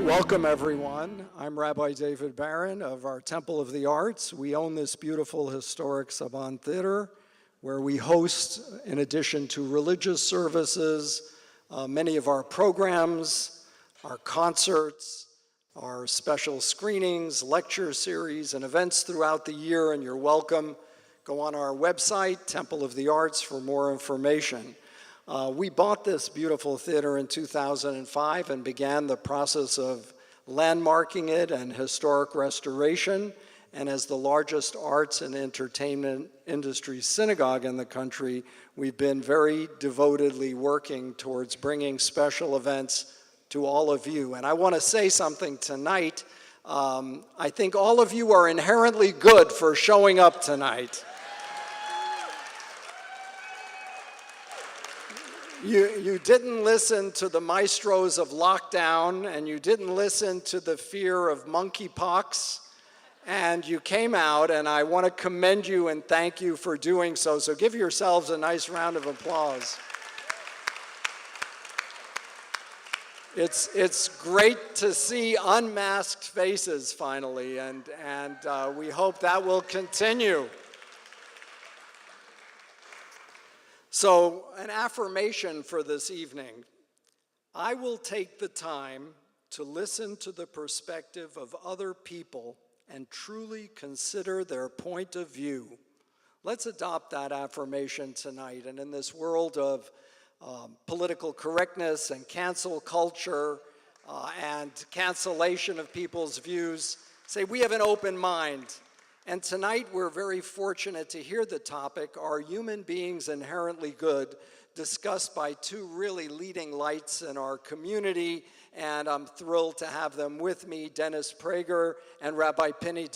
Welcome, everyone. I'm Rabbi David Baron of our Temple of the Arts. We own this beautiful historic Saban Theater where we host, in addition to religious services, many of our programs, our concerts, our special screenings, lecture series, and events throughout the year, and you're welcome. Go on our website, Temple of the Arts, for more information. We bought this beautiful theater in 2005 and began the process of landmarking it and historic restoration. And as the largest arts and entertainment industry synagogue in the country, we've been very devotedly working towards bringing special events to all of you. And I want to say something tonight. I think all of you are inherently good for showing up tonight. You didn't listen to the maestros of lockdown, and you didn't listen to the fear of monkeypox, and you came out, and I want to commend you and thank you for doing so. So give yourselves a nice round of applause. It's great to see unmasked faces finally, and we hope that will continue. So, an affirmation for this evening. I will take the time to listen to the perspective of other people and truly consider their point of view. Let's adopt that affirmation tonight. And in this world of political correctness and cancel culture and cancellation of people's views, say we have an open mind. And tonight we're very fortunate to hear the topic, Are Human Beings Inherently Good?, discussed by two really leading lights in our community, and I'm thrilled to have them with me, Dennis Prager and Rabbi Pini.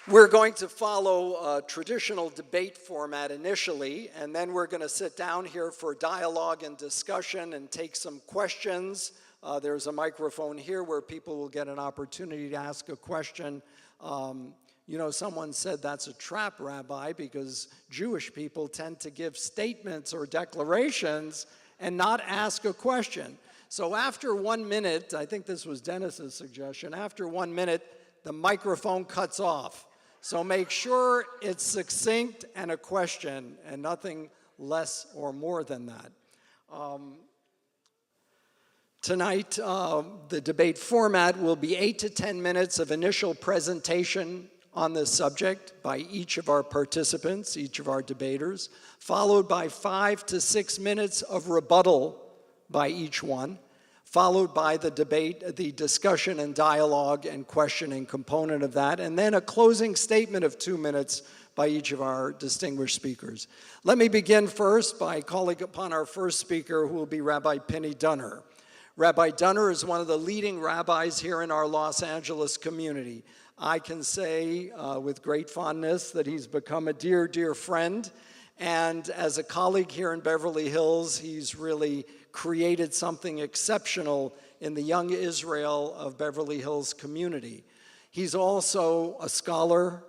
We're going to follow a traditional debate format initially, and then we're going to sit down here for dialogue and discussion and take some questions. There's a microphone here where people will get an opportunity to ask a question. You know, someone said that's a trap, Rabbi, because Jewish people tend to give statements or declarations and not ask a question. So after 1 minute, I think this was Dennis's suggestion, after 1 minute, the microphone cuts off. So make sure it's succinct and a question and nothing less or more than that. Tonight, the debate format will be 8 to 10 minutes of initial presentation on this subject by each of our participants, each of our debaters, followed by 5 to 6 minutes of rebuttal by each one, followed by the debate, the discussion and dialogue and questioning component of that, and then a closing statement of 2 minutes by each of our distinguished speakers. Let me begin first by calling upon our first speaker, who will be Rabbi Pini. Rabbi Dunner is one of the leading rabbis here in our Los Angeles community. I can say with great fondness that he's become a dear, dear friend, and as a colleague here in Beverly Hills, he's really created something exceptional in the young Israel of Beverly Hills community. He's also a scholar,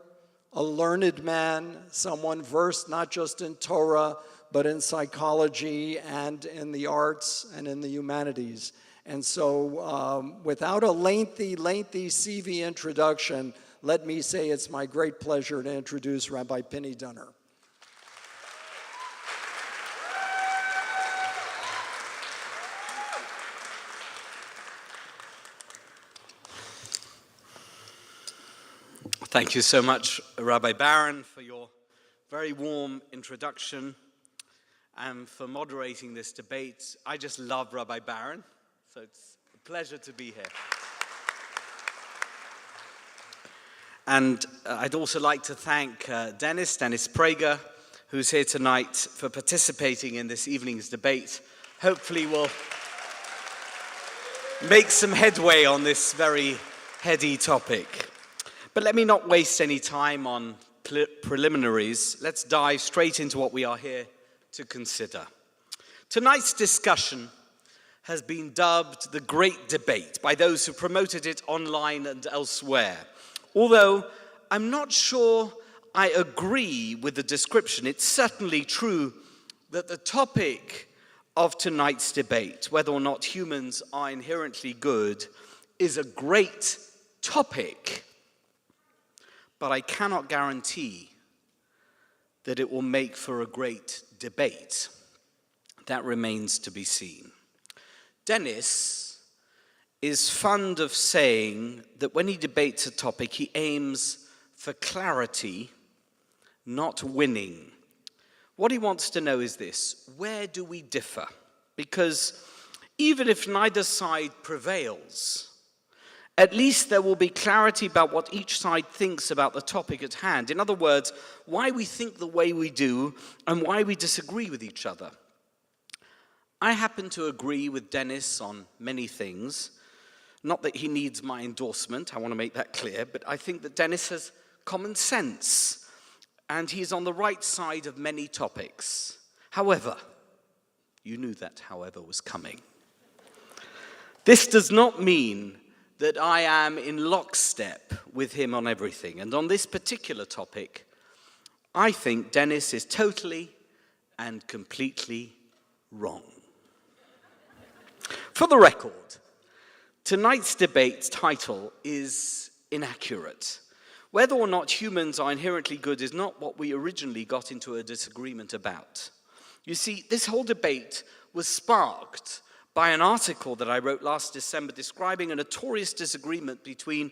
a learned man, someone versed not just in Torah, but in psychology and in the arts and in the humanities. And so without a lengthy CV introduction, let me say it's my great pleasure to introduce Rabbi Pini. Thank you so much, Rabbi Baron, for your very warm introduction and for moderating this debate. I just love Rabbi Baron, so it's a pleasure to be here. And I'd also like to thank Dennis Prager, who's here tonight, for participating in this evening's debate. Hopefully we'll make some headway on this very heady topic. But let me not waste any time on preliminaries. Let's dive straight into what we are here to consider. Tonight's discussion has been dubbed the Great Debate by those who promoted it online and elsewhere. Although I'm not sure I agree with the description. It's certainly true that the topic of tonight's debate, whether or not humans are inherently good, is a great topic, but I cannot guarantee that it will make for a great debate. That remains to be seen. Dennis is fond of saying that when he debates a topic, he aims for clarity, not winning. What he wants to know is this: where do we differ? Because even if neither side prevails, at least there will be clarity about what each side thinks about the topic at hand. In other words, why we think the way we do and why we disagree with each other. I happen to agree with Dennis on many things. Not that he needs my endorsement, I want to make that clear, but I think that Dennis has common sense. And he's on the right side of many topics. However, you knew that however was coming. This does not mean that I am in lockstep with him on everything. And on this particular topic, I think Dennis is totally and completely wrong. For the record, tonight's debate's title is inaccurate. Whether or not humans are inherently good is not what we originally got into a disagreement about. You see, this whole debate was sparked by an article that I wrote last December describing a notorious disagreement between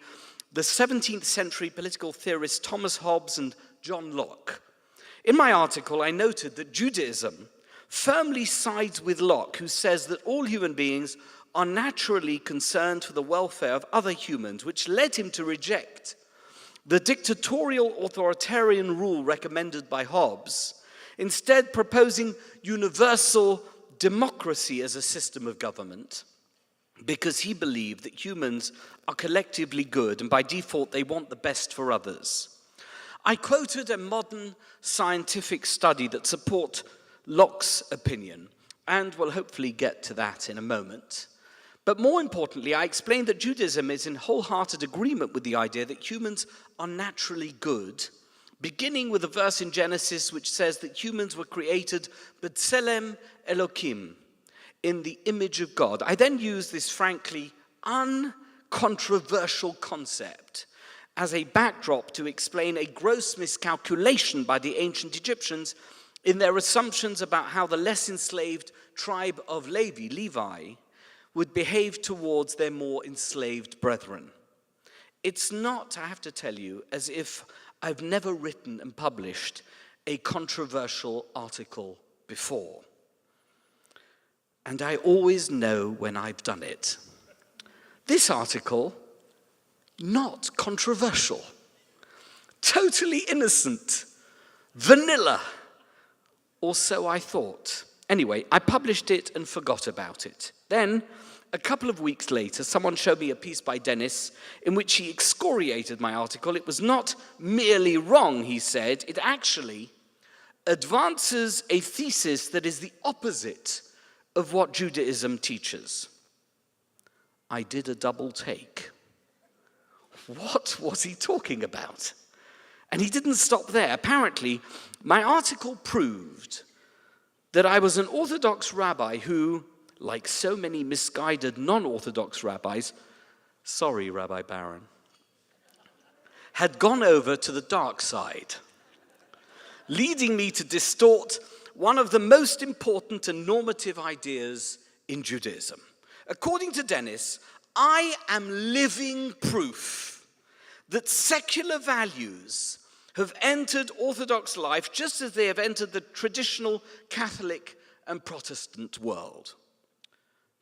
the 17th century political theorist Thomas Hobbes and John Locke. In my article, I noted that Judaism firmly sides with Locke, who says that all human beings are naturally concerned for the welfare of other humans, which led him to reject the dictatorial authoritarian rule recommended by Hobbes, instead proposing universal democracy as a system of government, because he believed that humans are collectively good and by default they want the best for others. I quoted a modern scientific study that supports Locke's opinion, and will hopefully get to that in a moment. But more importantly, I explained that Judaism is in wholehearted agreement with the idea that humans are naturally good, beginning with a verse in Genesis which says that humans were created b'tselem Elokim, in the image of God. I then used this frankly uncontroversial concept as a backdrop to explain a gross miscalculation by the ancient Egyptians in their assumptions about how the less enslaved tribe of Levi, would behave towards their more enslaved brethren. It's not, I have to tell you, as if I've never written and published a controversial article before. And I always know when I've done it. This article, not controversial, totally innocent, vanilla, or so I thought. Anyway, I published it and forgot about it. Then, a couple of weeks later, someone showed me a piece by Dennis in which he excoriated my article. It was not merely wrong, he said. It actually advances a thesis that is the opposite of what Judaism teaches. I did a double take. What was he talking about? And he didn't stop there. Apparently, my article proved that I was an Orthodox rabbi who, like so many misguided non-Orthodox rabbis, sorry, Rabbi Baron, had gone over to the dark side, leading me to distort one of the most important and normative ideas in Judaism. According to Dennis, I am living proof that secular values have entered Orthodox life just as they have entered the traditional Catholic and Protestant world.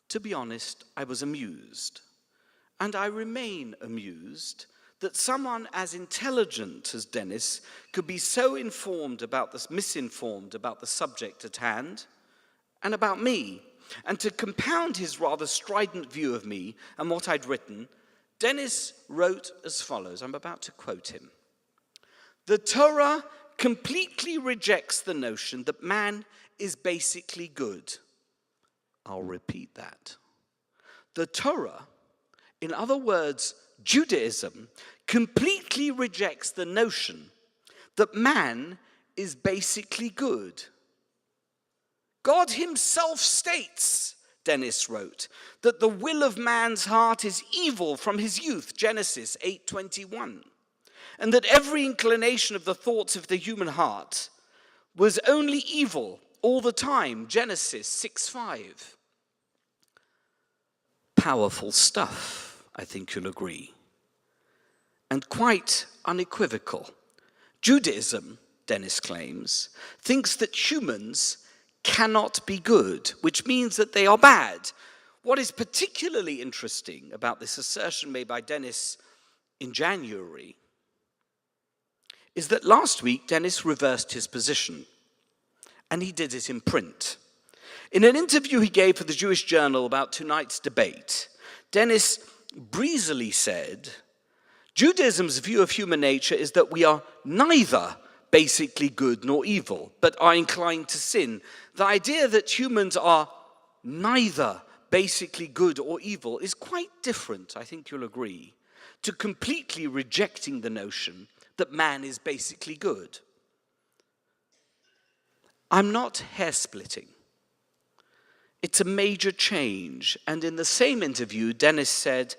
To be honest, I was amused, and I remain amused that someone as intelligent as Dennis could be so misinformed about the subject at hand and about me. And to compound his rather strident view of me and what I'd written, Dennis wrote as follows. I'm about to quote him. The Torah completely rejects the notion that man is basically good. I'll repeat that. The Torah, in other words, Judaism, completely rejects the notion that man is basically good. God himself states, Dennis wrote, that the will of man's heart is evil from his youth, Genesis 8:21, and that every inclination of the thoughts of the human heart was only evil all the time, Genesis 6:5. Powerful stuff, I think you'll agree, and quite unequivocal. Judaism, Dennis claims, thinks that humans cannot be good, which means that they are bad. What is particularly interesting about this assertion made by Dennis in January is that last week Dennis reversed his position, and he did it in print. In an interview he gave for the Jewish Journal about tonight's debate, Dennis breezily said, Judaism's view of human nature is that we are neither basically good nor evil, but are inclined to sin. The idea that humans are neither basically good or evil is quite different, I think you'll agree, to completely rejecting the notion that man is basically good. I'm not hair-splitting. It's a major change. And in the same interview, Dennis said,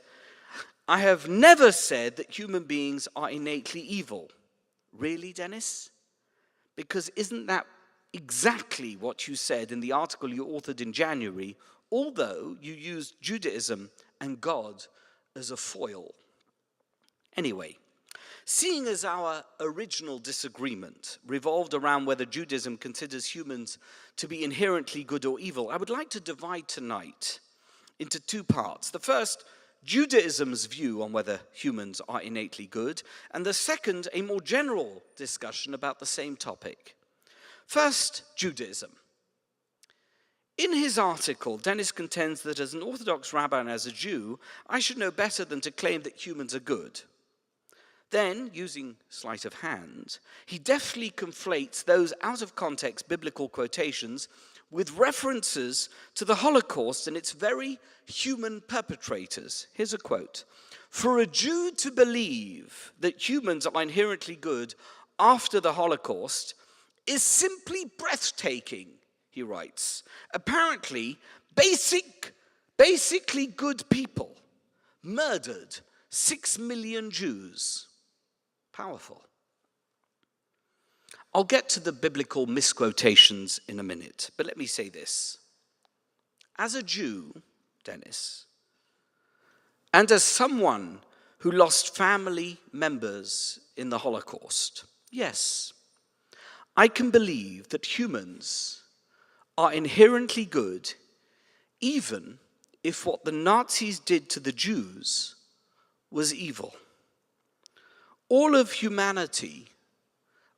I have never said that human beings are innately evil. Really, Dennis? Because isn't that exactly what you said in the article you authored in January, although you used Judaism and God as a foil? Anyway, seeing as our original disagreement revolved around whether Judaism considers humans to be inherently good or evil, I would like to divide tonight into two parts. The first, Judaism's view on whether humans are innately good, and the second, a more general discussion about the same topic. First, Judaism. In his article, Dennis contends that as an Orthodox rabbi and as a Jew, I should know better than to claim that humans are good. Then, using sleight of hand, he deftly conflates those out-of-context biblical quotations with references to the Holocaust and its very human perpetrators. Here's a quote. For a Jew to believe that humans are inherently good after the Holocaust is simply breathtaking, he writes. Apparently, basically good people murdered 6 million Jews. Powerful. I'll get to the biblical misquotations in a minute, but let me say this. As a Jew, Dennis, and as someone who lost family members in the Holocaust, yes, I can believe that humans are inherently good, even if what the Nazis did to the Jews was evil. All of humanity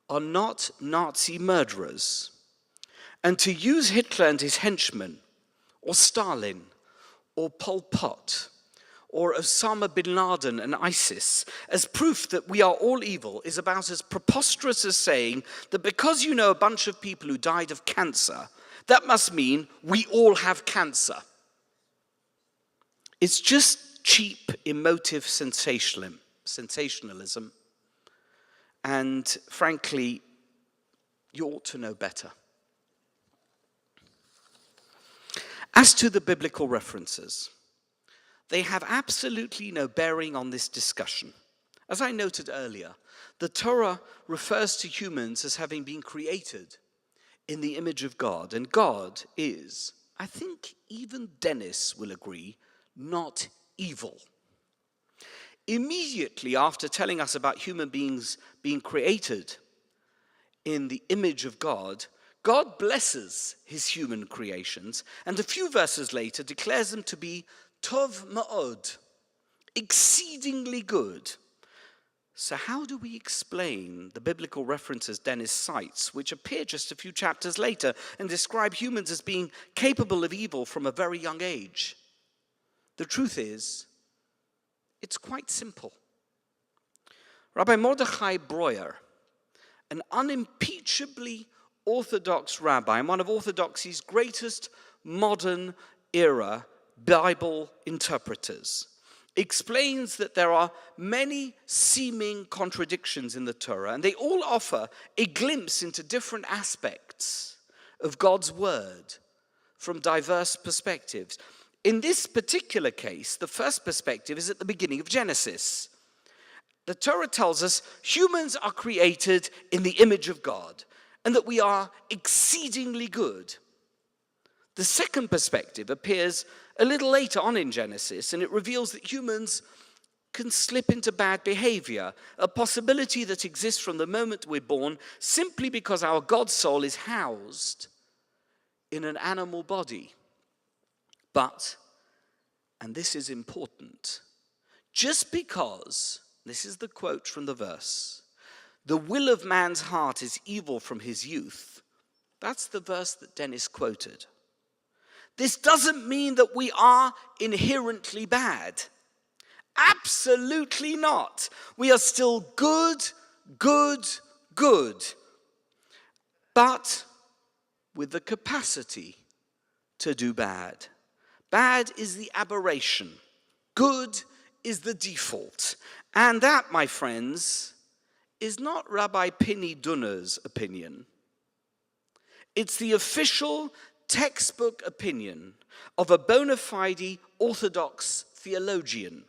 are not Nazi murderers. And to use Hitler and his henchmen, or Stalin, or Pol Pot, or Osama bin Laden and ISIS as proof that we are all evil is about as preposterous as saying that because you know a bunch of people who died of cancer, that must mean we all have cancer. It's just cheap, emotive sensationalism. And frankly, you ought to know better. As to the biblical references, they have absolutely no bearing on this discussion. As I noted earlier, the Torah refers to humans as having been created in the image of God, and God is, I think even Dennis will agree, not evil. Immediately after telling us about human beings being created in the image of God, God blesses his human creations, and a few verses later declares them to be tov ma'od, exceedingly good. So how do we explain the biblical references Dennis cites, which appear just a few chapters later and describe humans as being capable of evil from a very young age? The truth is, it's quite simple. Rabbi Mordechai Breuer, an unimpeachably Orthodox rabbi and one of Orthodoxy's greatest modern era Bible interpreters, explains that there are many seeming contradictions in the Torah, and they all offer a glimpse into different aspects of God's word from diverse perspectives. In this particular case, the first perspective is at the beginning of Genesis. The Torah tells us humans are created in the image of God and that we are exceedingly good. The second perspective appears a little later on in Genesis, and it reveals that humans can slip into bad behavior, a possibility that exists from the moment we're born simply because our God soul is housed in an animal body. But, and this is important, just because, this is the quote from the verse, the will of man's heart is evil from his youth, that's the verse that Dennis quoted. This doesn't mean that we are inherently bad. Absolutely not. We are still good, but with the capacity to do bad. Bad is the aberration. Good is the default. And that, my friends, is not Rabbi Pini Dunner's opinion. It's the official textbook opinion of a bona fide Orthodox theologian,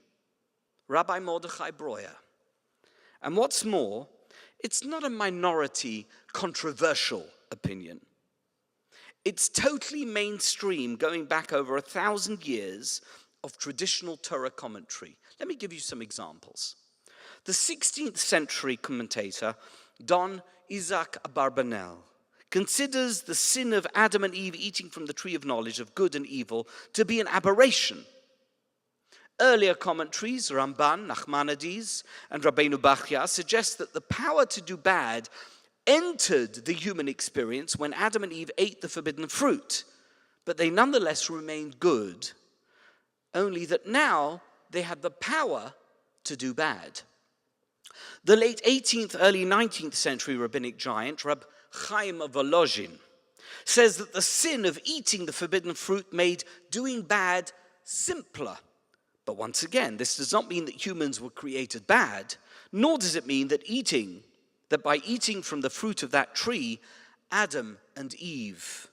Rabbi Mordechai Breuer. And what's more, it's not a minority controversial opinion. It's totally mainstream, going back over 1,000 years of traditional Torah commentary. Let me give you some examples. The 16th century commentator, Don Isaac Abarbanel, considers the sin of Adam and Eve eating from the tree of knowledge of good and evil to be an aberration. Earlier commentaries, Ramban, Nachmanides, and Rabbeinu Bachya, suggest that the power to do bad entered the human experience when Adam and Eve ate the forbidden fruit, but they nonetheless remained good, only that now they had the power to do bad. The late 18th, early 19th century rabbinic giant, Rab Chaim Volozhin, says that the sin of eating the forbidden fruit made doing bad simpler. But once again, this does not mean that humans were created bad, nor does it mean that by eating from the fruit of that tree, Adam and Eve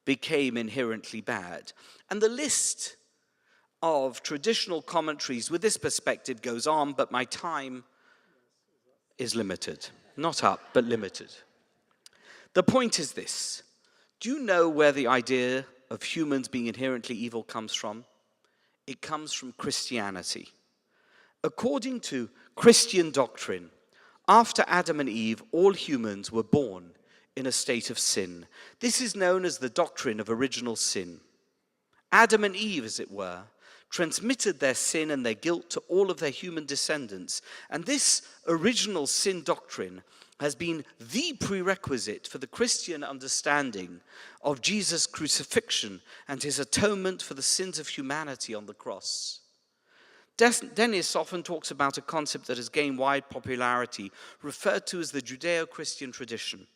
became inherently bad. And the list of traditional commentaries with this perspective goes on, but my time is limited. Not up, but limited. The point is this. Do you know where the idea of humans being inherently evil comes from? It comes from Christianity. According to Christian doctrine, after Adam and Eve, all humans were born in a state of sin. This is known as the doctrine of original sin. Adam and Eve, as it were, transmitted their sin and their guilt to all of their human descendants. And this original sin doctrine has been the prerequisite for the Christian understanding of Jesus' crucifixion and his atonement for the sins of humanity on the cross. Dennis often talks about a concept that has gained wide popularity, referred to as the Judeo-Christian tradition.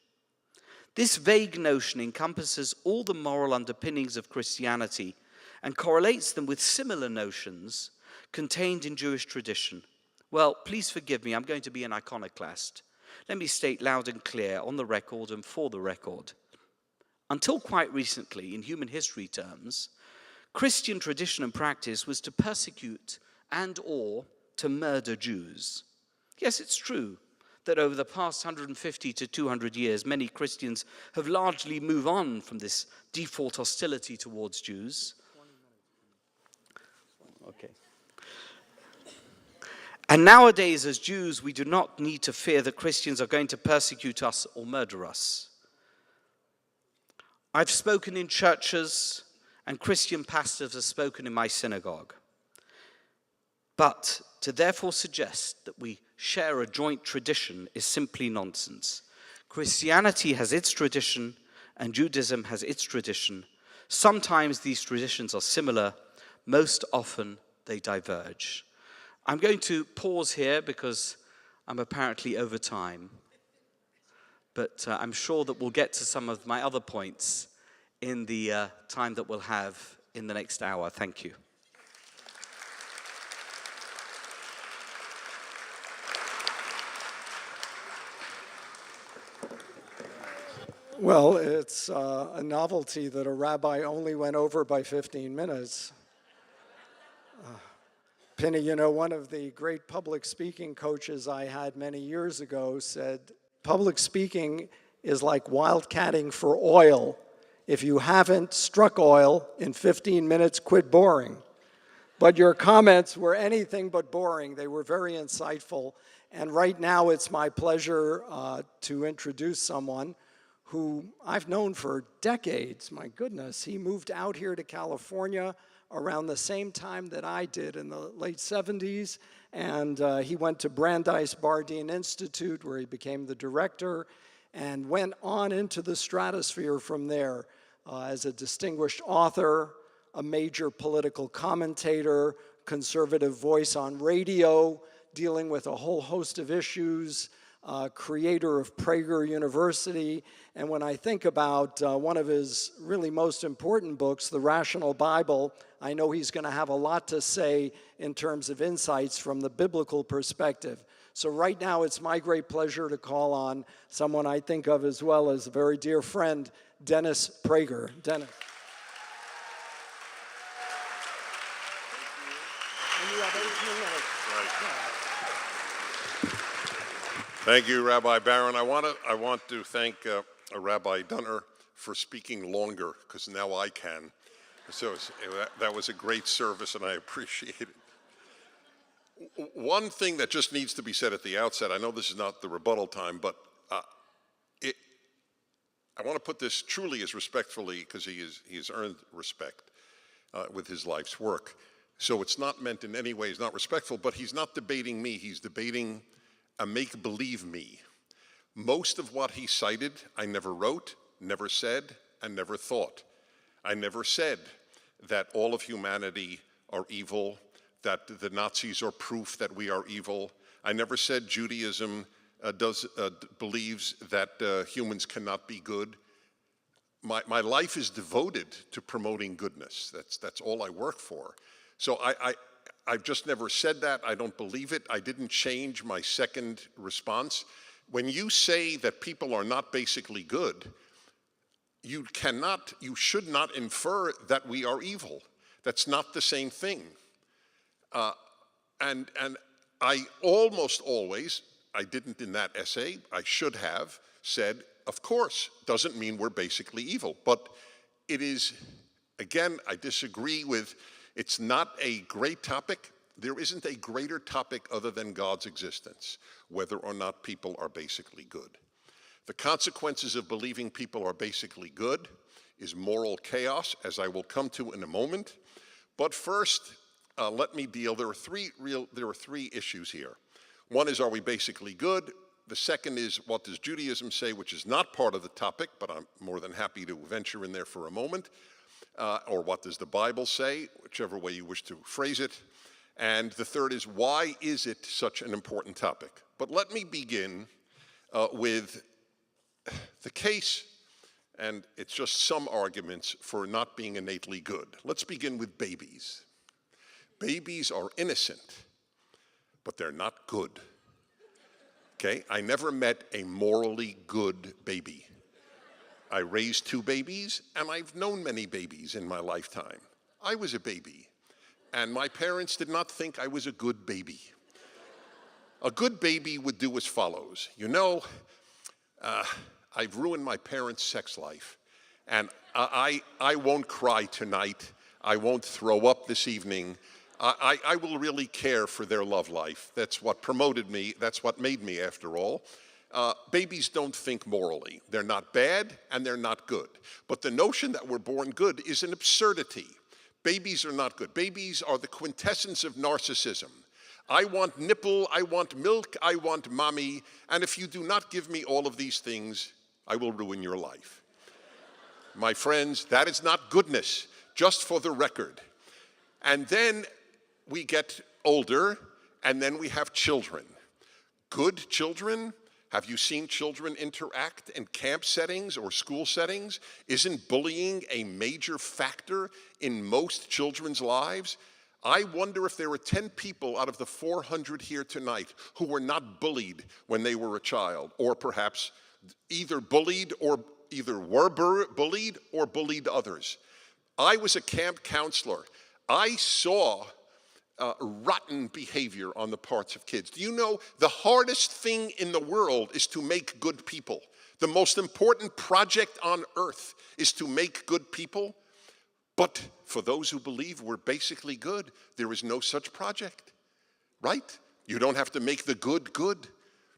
This vague notion encompasses all the moral underpinnings of Christianity and correlates them with similar notions contained in Jewish tradition. Well, please forgive me, I'm going to be an iconoclast. Let me state loud and clear, on the record and for the record. Until quite recently, in human history terms, Christian tradition and practice was to persecute and or to murder Jews. Yes, it's true that over the past 150 to 200 years, many Christians have largely moved on from this default hostility towards Jews. Okay. And nowadays, as Jews, we do not need to fear that Christians are going to persecute us or murder us. I've spoken in churches, and Christian pastors have spoken in my synagogue. But to therefore suggest that we share a joint tradition is simply nonsense. Christianity has its tradition, and Judaism has its tradition. Sometimes these traditions are similar, most often they diverge. I'm going to pause here because I'm apparently over time. But I'm sure that we'll get to some of my other points in the time that we'll have in the next hour. Thank you. Well, it's a novelty that a rabbi only went over by 15 minutes. Pini, you know, one of the great public speaking coaches I had many years ago said, public speaking is like wildcatting for oil. If you haven't struck oil in 15 minutes, quit boring. But your comments were anything but boring. They were very insightful. And right now it's my pleasure to introduce someone who I've known for decades. My goodness, he moved out here to California around the same time that I did in the late 70s. And he went to Brandeis Bardeen Institute, where he became the director, and went on into the stratosphere from there as a distinguished author, a major political commentator, conservative voice on radio, dealing with a whole host of issues, creator of Prager University. And when I think about one of his really most important books, The Rational Bible, I know he's going to have a lot to say in terms of insights from the biblical perspective. So right now, it's my great pleasure to call on someone I think of as well as a very dear friend, Dennis Prager. Dennis. And you have 18 minutes. Right. Thank you, Rabbi Baron. I want to thank Rabbi Dunner for speaking longer, because now I can. So that was a great service, and I appreciate it. One thing that just needs to be said at the outset, I know this is not the rebuttal time, but I want to put this truly as respectfully, because he has earned respect with his life's work. So it's not meant in any way, it's not respectful, but he's not debating me, he's debating a make-believe me. Most of what he cited, I never wrote, never said, and never thought. I never said that all of humanity are evil, that the Nazis are proof that we are evil. I never said Judaism believes that humans cannot be good. My life is devoted to promoting goodness. That's all I work for. So I've just never said that. I don't believe it. I didn't change my second response. When you say that people are not basically good, you should not infer that we are evil. That's not the same thing. And I almost always, I didn't in that essay, I should have said, of course, doesn't mean we're basically evil. But it is, again, I disagree with, it's not a great topic. There isn't a greater topic other than God's existence, whether or not people are basically good. The consequences of believing people are basically good is moral chaos, as I will come to in a moment. But first, let me deal, there are three issues here. One is, are we basically good? The second is, what does Judaism say, which is not part of the topic, but I'm more than happy to venture in there for a moment. Or what does the Bible say, whichever way you wish to phrase it. And the third is, why is it such an important topic? But let me begin with the case, and it's just some arguments for not being innately good. Let's begin with babies. Babies are innocent, but they're not good. Okay, I never met a morally good baby. I raised 2 babies, and I've known many babies in my lifetime. I was a baby, and my parents did not think I was a good baby. A good baby would do as follows. You know, I've ruined my parents' sex life, and I won't cry tonight. I won't throw up this evening. I will really care for their love life. That's what promoted me. That's what made me, after all. Babies don't think morally. They're not bad, and they're not good. But the notion that we're born good is an absurdity. Babies are not good. Babies are the quintessence of narcissism. I want nipple, I want milk, I want mommy, and if you do not give me all of these things, I will ruin your life. My friends, that is not goodness, just for the record. And then we get older, and then we have children. Good children? Have you seen children interact in camp settings or school settings? Isn't bullying a major factor in most children's lives? I wonder if there were 10 people out of the 400 here tonight who were not bullied when they were a child, or perhaps either bullied or either were bullied or bullied others. I was a camp counselor. I saw rotten behavior on the parts of kids. Do you know the hardest thing in the world is to make good people? The most important project on earth is to make good people. But for those who believe we're basically good, there is no such project, right? You don't have to make the good good.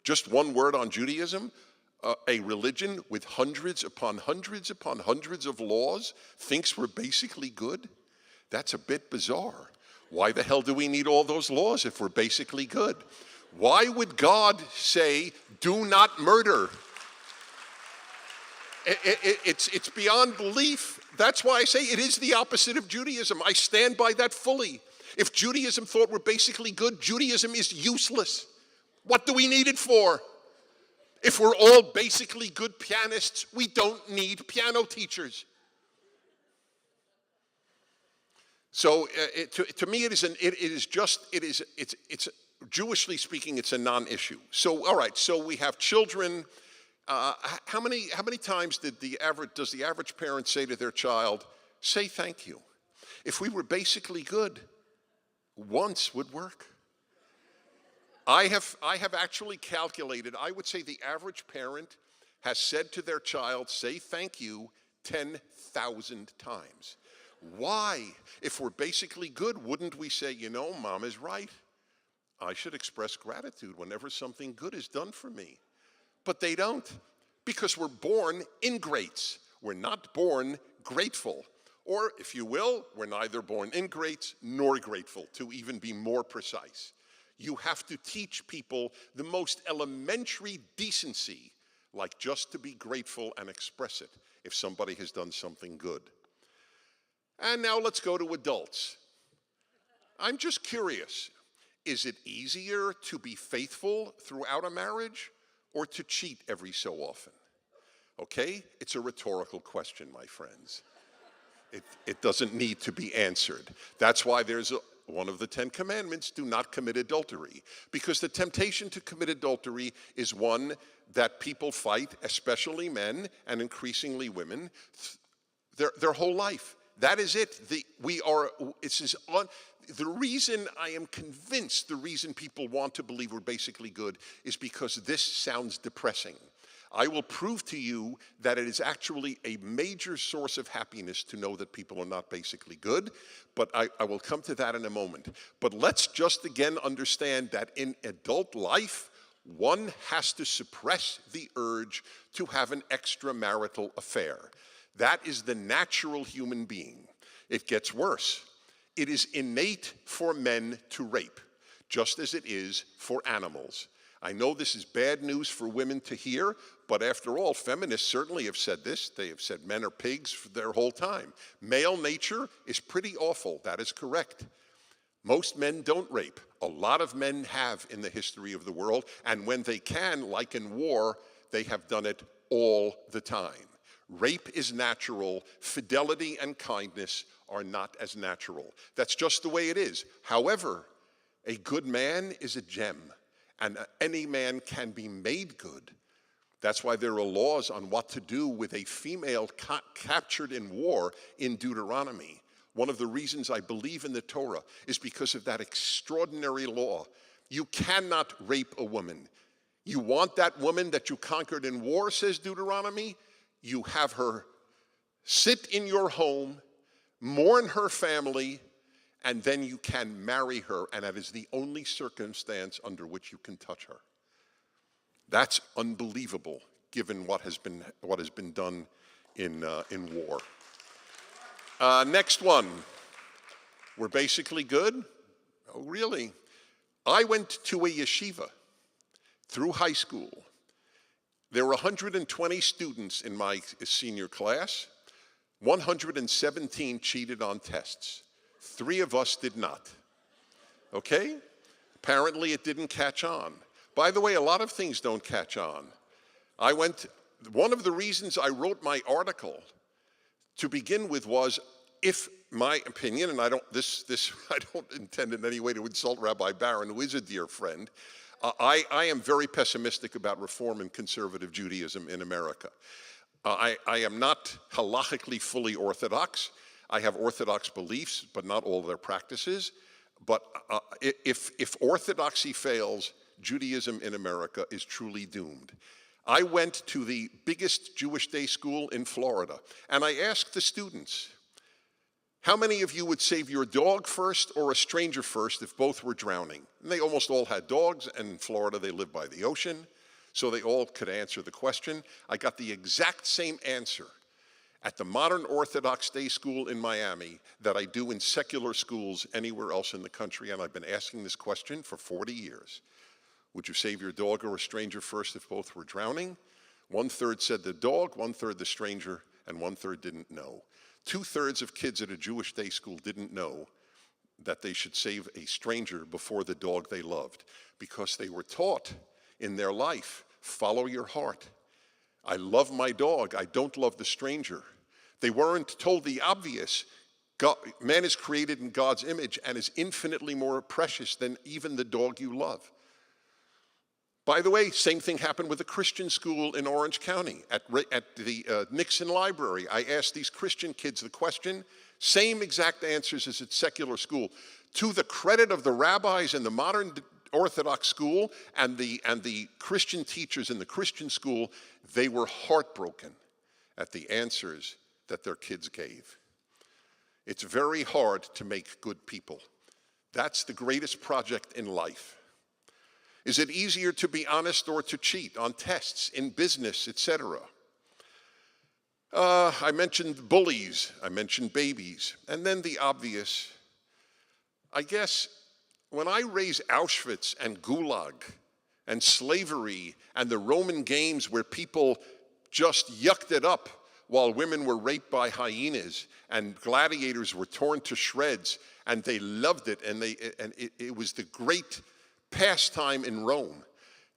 Just one word on Judaism. A religion with hundreds upon hundreds upon hundreds of laws thinks we're basically good? That's a bit bizarre. Why the hell do we need all those laws if we're basically good? Why would God say, do not murder? It's beyond belief. That's why I say it is the opposite of Judaism. I stand by that fully. If Judaism thought we're basically good, Judaism is useless. What do we need it for? If we're all basically good pianists, we don't need piano teachers. So to me, it's Jewishly speaking, it's a non-issue. So all right, so we have children. How many times does the average parent say to their child, "Say thank you"? If we were basically good, once would work. I have actually calculated, I would say the average parent has said to their child, say thank you 10,000 times. Why? If we're basically good, wouldn't we say, you know, Mom is right. I should express gratitude whenever something good is done for me. But they don't, because we're born ingrates. We're not born grateful. Or, if you will, we're neither born ingrates nor grateful, to even be more precise. You have to teach people the most elementary decency, like just to be grateful and express it if somebody has done something good. And now let's go to adults. I'm just curious, is it easier to be faithful throughout a marriage or to cheat every so often? Okay, it's a rhetorical question, my friends. It doesn't need to be answered. That's why there's one of the 10 commandments, do not commit adultery. Because the temptation to commit adultery is one that people fight, especially men and increasingly women, their whole life. That is it. The reason I am convinced the reason people want to believe we're basically good is because this sounds depressing. I will prove to you that it is actually a major source of happiness to know that people are not basically good, but I will come to that in a moment. But let's just again understand that in adult life, one has to suppress the urge to have an extramarital affair. That is the natural human being. It gets worse. It is innate for men to rape, just as it is for animals. I know this is bad news for women to hear, but after all, feminists certainly have said this. They have said men are pigs for their whole time. Male nature is pretty awful. That is correct. Most men don't rape. A lot of men have in the history of the world, and when they can, like in war, they have done it all the time. Rape is natural. Fidelity and kindness are not as natural. That's just the way it is. However, a good man is a gem, and any man can be made good. That's why there are laws on what to do with a female captured in war in Deuteronomy. One of the reasons I believe in the Torah is because of that extraordinary law. You cannot rape a woman. You want that woman that you conquered in war, says Deuteronomy, you have her sit in your home, mourn her family, and then you can marry her, and that is the only circumstance under which you can touch her. That's unbelievable, given what has been done in war. Next one. We're basically good? Oh, really? I went to a yeshiva through high school. There were 120 students in my senior class. 117 cheated on tests. 3 of us did not. Okay? Apparently it didn't catch on. By the way, a lot of things don't catch on. One of the reasons I wrote my article to begin with was, if my opinion, and I don't intend in any way to insult Rabbi Baron, who is a dear friend, I am very pessimistic about reform and conservative Judaism in America. I am not halachically fully Orthodox. I have Orthodox beliefs, but not all of their practices. But if Orthodoxy fails, Judaism in America is truly doomed. I went to the biggest Jewish day school in Florida, and I asked the students, how many of you would save your dog first or a stranger first if both were drowning? And they almost all had dogs, and in Florida they live by the ocean, so they all could answer the question. I got the exact same answer at the modern Orthodox day school in Miami that I do in secular schools anywhere else in the country, and I've been asking this question for 40 years. Would you save your dog or a stranger first if both were drowning? 1/3 said the dog, 1/3 the stranger, and 1/3 didn't know. 2/3 of kids at a Jewish day school didn't know that they should save a stranger before the dog they loved, because they were taught in their life, follow your heart. I love my dog, I don't love the stranger. They weren't told the obvious. Man is created in God's image and is infinitely more precious than even the dog you love. By the way, same thing happened with a Christian school in Orange County at the Nixon Library. I asked these Christian kids the question, same exact answers as at secular school. To the credit of the rabbis in the modern Orthodox school and the Christian teachers in the Christian school, they were heartbroken at the answers that their kids gave. It's very hard to make good people. That's the greatest project in life. Is it easier to be honest or to cheat on tests, in business, etc.? I mentioned bullies, I mentioned babies, and then the obvious. I guess when I raise Auschwitz and Gulag and slavery and the Roman games where people just yucked it up while women were raped by hyenas and gladiators were torn to shreds, and they loved it, and it was the great pastime in Rome.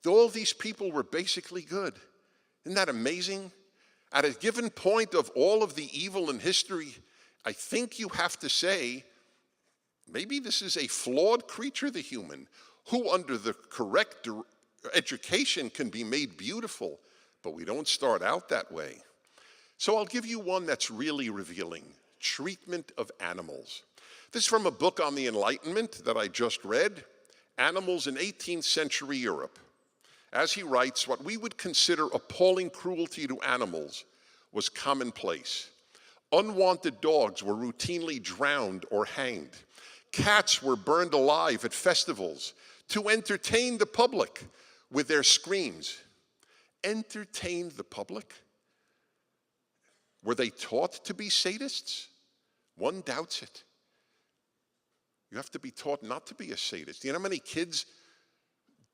All these people were basically good. Isn't that amazing? At a given point of all of the evil in history, I think you have to say, maybe this is a flawed creature, the human, who under the correct education can be made beautiful, but we don't start out that way. So I'll give you one that's really revealing: treatment of animals. This is from a book on the Enlightenment that I just read, Animals in 18th Century Europe. As he writes, what we would consider appalling cruelty to animals was commonplace. Unwanted dogs were routinely drowned or hanged. Cats were burned alive at festivals to entertain the public with their screams. Entertain the public? Were they taught to be sadists? One doubts it. You have to be taught not to be a sadist. You know how many kids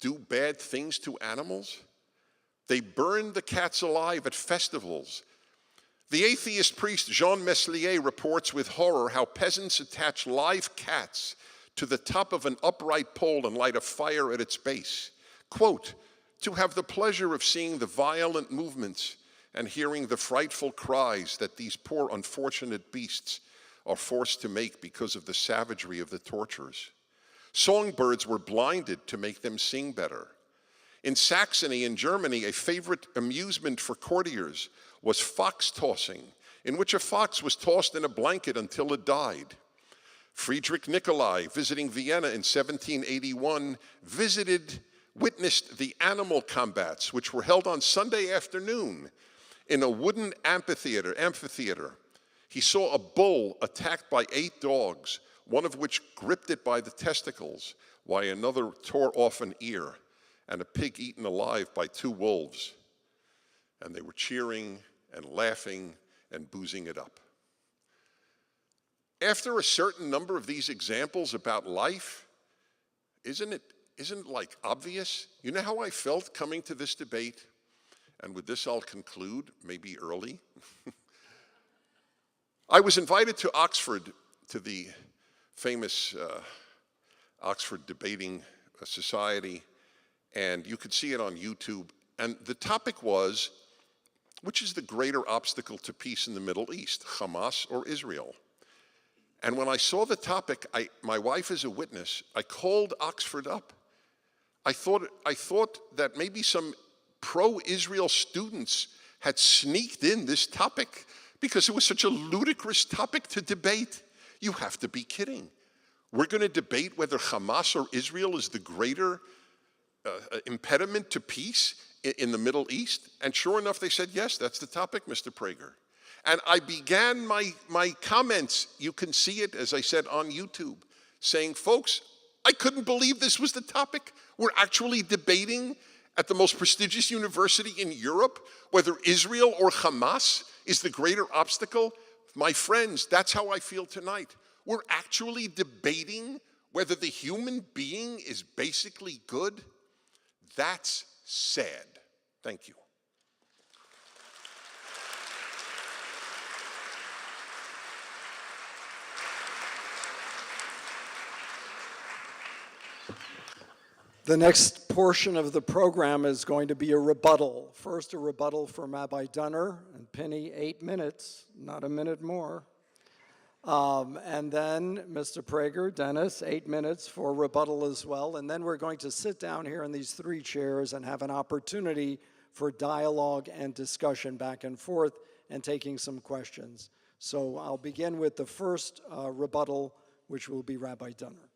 do bad things to animals? They burn the cats alive at festivals. The atheist priest Jean Meslier reports with horror how peasants attach live cats to the top of an upright pole and light a fire at its base. Quote, to have the pleasure of seeing the violent movements and hearing the frightful cries that these poor unfortunate beasts are forced to make because of the savagery of the tortures. Songbirds were blinded to make them sing better. In Saxony, in Germany, a favorite amusement for courtiers was fox tossing, in which a fox was tossed in a blanket until it died. Friedrich Nicolai, visiting Vienna in 1781, witnessed the animal combats, which were held on Sunday afternoon in a wooden amphitheater. He saw a bull attacked by 8 dogs, one of which gripped it by the testicles, while another tore off an ear, and a pig eaten alive by 2 wolves. And they were cheering and laughing and boozing it up. After a certain number of these examples about life, isn't it like obvious? You know how I felt coming to this debate? And with this I'll conclude, maybe early. I was invited to Oxford, to the famous Oxford Debating Society, and you could see it on YouTube. And the topic was, which is the greater obstacle to peace in the Middle East, Hamas or Israel? And when I saw the topic, my wife is a witness, I called Oxford up. I thought that maybe some pro-Israel students had sneaked in this topic because it was such a ludicrous topic to debate. You have to be kidding. We're going to debate whether Hamas or Israel is the greater impediment to peace in the Middle East? And sure enough, they said, yes, that's the topic, Mr. Prager. And I began my comments, you can see it, as I said, on YouTube, saying, folks, I couldn't believe this was the topic. We're actually debating at the most prestigious university in Europe whether Israel or Hamas is the greater obstacle. My friends, that's how I feel tonight. We're actually debating whether the human being is basically good. That's sad. Thank you. The next portion of the program is going to be a rebuttal. First, a rebuttal from Rabbi Dunner and Pini, 8 minutes, not a minute more. And then Mr. Prager, Dennis, 8 minutes for rebuttal as well. And then we're going to sit down here in these 3 chairs and have an opportunity for dialogue and discussion back and forth and taking some questions. So I'll begin with the first rebuttal, which will be Rabbi Dunner.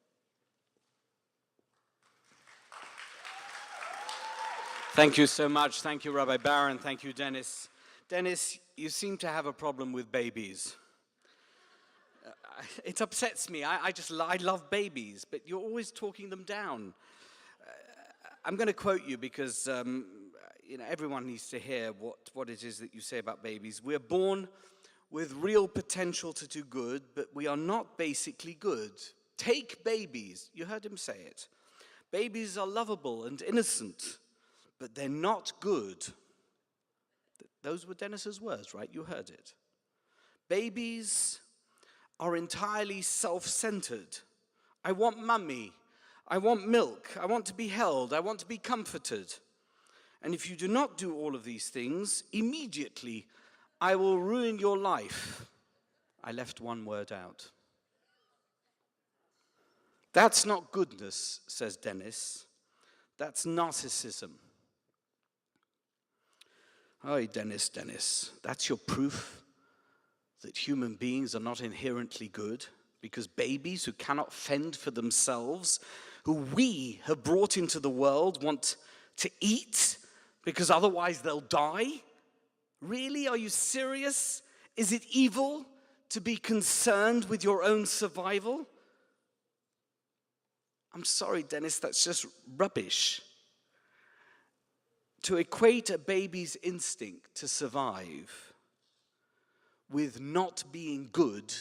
Thank you so much. Thank you, Rabbi Baron. Thank you, Dennis. Dennis, you seem to have a problem with babies. It upsets me. I love babies, but you're always talking them down. I'm going to quote you because everyone needs to hear what it is that you say about babies. We're born with real potential to do good, but we are not basically good. Take babies. You heard him say it. Babies are lovable and innocent, but they're not good. Those were Dennis's words, right? You heard it. Babies are entirely self-centered. I want mummy. I want milk. I want to be held. I want to be comforted. And if you do not do all of these things, immediately I will ruin your life. I left one word out. That's not goodness, says Dennis. That's narcissism. Oh, Dennis, that's your proof that human beings are not inherently good, because babies who cannot fend for themselves, who we have brought into the world, want to eat because otherwise they'll die? Really? Are you serious? Is it evil to be concerned with your own survival? I'm sorry, Dennis, that's just rubbish. To equate a baby's instinct to survive with not being good,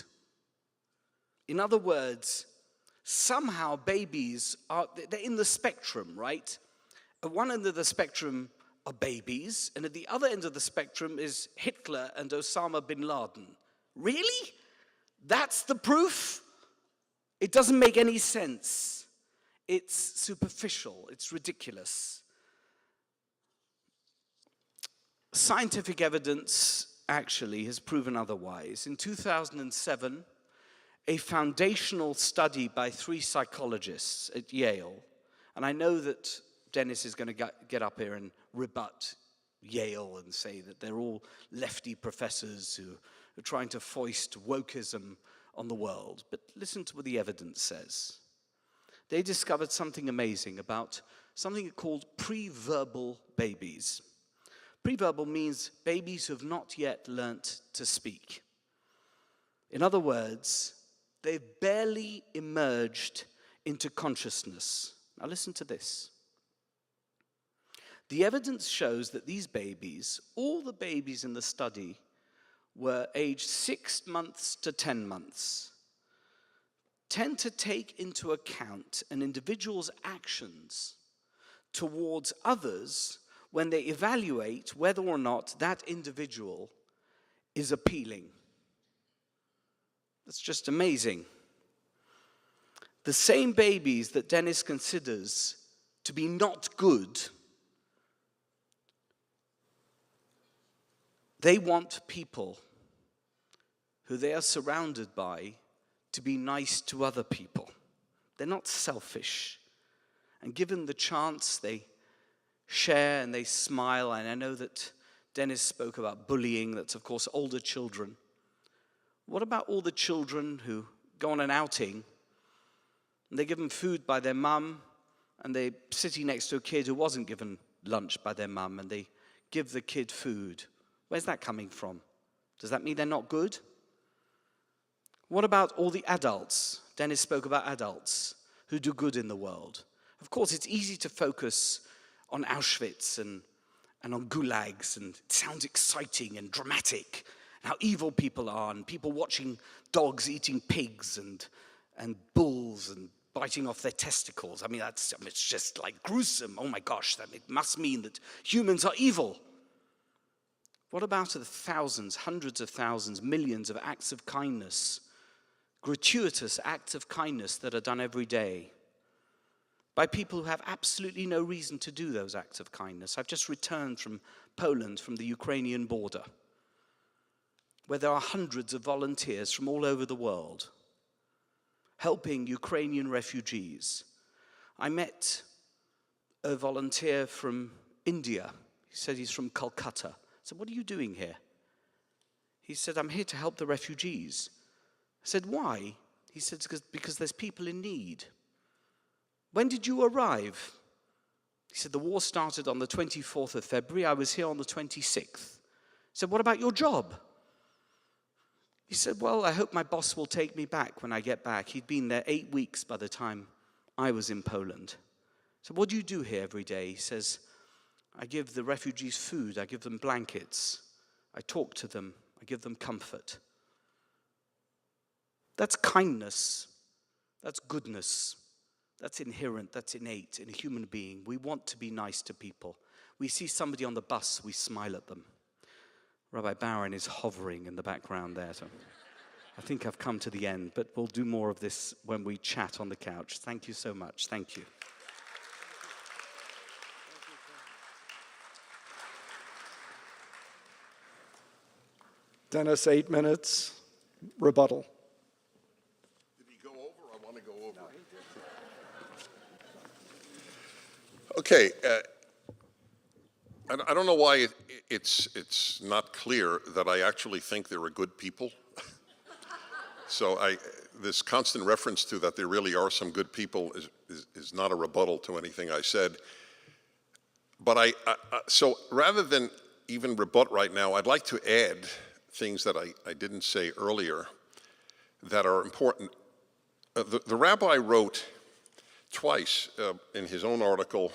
in other words, somehow babies they're in the spectrum, right? At one end of the spectrum are babies, and at the other end of the spectrum is Hitler and Osama bin Laden. Really? That's the proof? It doesn't make any sense. It's superficial. It's ridiculous. Scientific evidence actually has proven otherwise. In 2007, a foundational study by 3 psychologists at Yale, and I know that Dennis is going to get up here and rebut Yale and say that they're all lefty professors who are trying to foist wokeism on the world. But listen to what the evidence says. They discovered something amazing about something called pre-verbal babies. Pre-verbal means babies who have not yet learnt to speak. In other words, they've barely emerged into consciousness. Now listen to this. The evidence shows that these babies, all the babies in the study, were aged 6 months to 10 months, tend to take into account an individual's actions towards others when they evaluate whether or not that individual is appealing. That's just amazing. The same babies that Dennis considers to be not good, they want people who they are surrounded by to be nice to other people. They're not selfish. And given the chance, they share and they smile. And I know that Dennis spoke about bullying. That's, of course, older children. What about all the children who go on an outing and they give them food by their mum, and they're sitting next to a kid who wasn't given lunch by their mum, and they give the kid food? Where's that coming from? Does that mean they're not good? What about all the adults? Dennis spoke about adults who do good in the world. Of course, it's easy to focus on Auschwitz and on gulags, and it sounds exciting and dramatic, and how evil people are, and people watching dogs eating pigs and bulls and biting off their testicles. I mean, it's just like gruesome. Oh my gosh, it must mean that humans are evil. What about the thousands, hundreds of thousands, millions of acts of kindness, gratuitous acts of kindness that are done every day by people who have absolutely no reason to do those acts of kindness? I've just returned from Poland, from the Ukrainian border, where there are hundreds of volunteers from all over the world helping Ukrainian refugees. I met a volunteer from India. He said he's from Calcutta. I said, "What are you doing here?" He said, "I'm here to help the refugees." I said, "Why?" He said, because there's people in need." "When did you arrive?" He said, "The war started on the 24th of February. I was here on the 26th. I said, "What about your job?" He said, "Well, I hope my boss will take me back when I get back." He'd been there 8 weeks by the time I was in Poland. So what do you do here every day? He says, "I give the refugees food. I give them blankets. I talk to them. I give them comfort." That's kindness. That's goodness. That's inherent. That's innate in a human being. We want to be nice to people. We see somebody on the bus, we smile at them. Rabbi Baron is hovering in the background there. So I think I've come to the end, but we'll do more of this when we chat on the couch. Thank you so much. Thank you. Dennis, 8 minutes. Rebuttal. Did he go over? I want to go over. No, he did. Okay. I don't know why it's not clear that I actually think there are good people. So this constant reference to that there really are some good people is not a rebuttal to anything I said. But so rather than even rebut right now, I'd like to add things that I didn't say earlier that are important. The rabbi wrote twice in his own article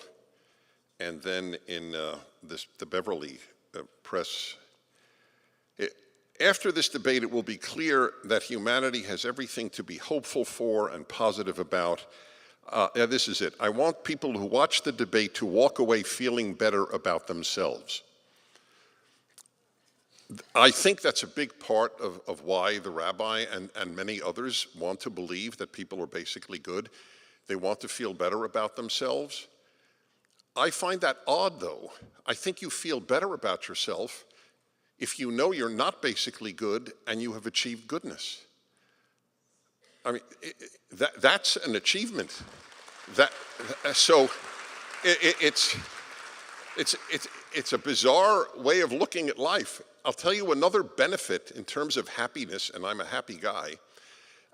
and then in the Beverly Press. After this debate, it will be clear that humanity has everything to be hopeful for and positive about. This is it. I want people who watch the debate to walk away feeling better about themselves. I think that's a big part of why the rabbi and many others want to believe that people are basically good. They want to feel better about themselves. I find that odd, though. I think you feel better about yourself if you know you're not basically good and you have achieved goodness. I mean, that's an achievement. It's a bizarre way of looking at life. I'll tell you another benefit in terms of happiness, and I'm a happy guy,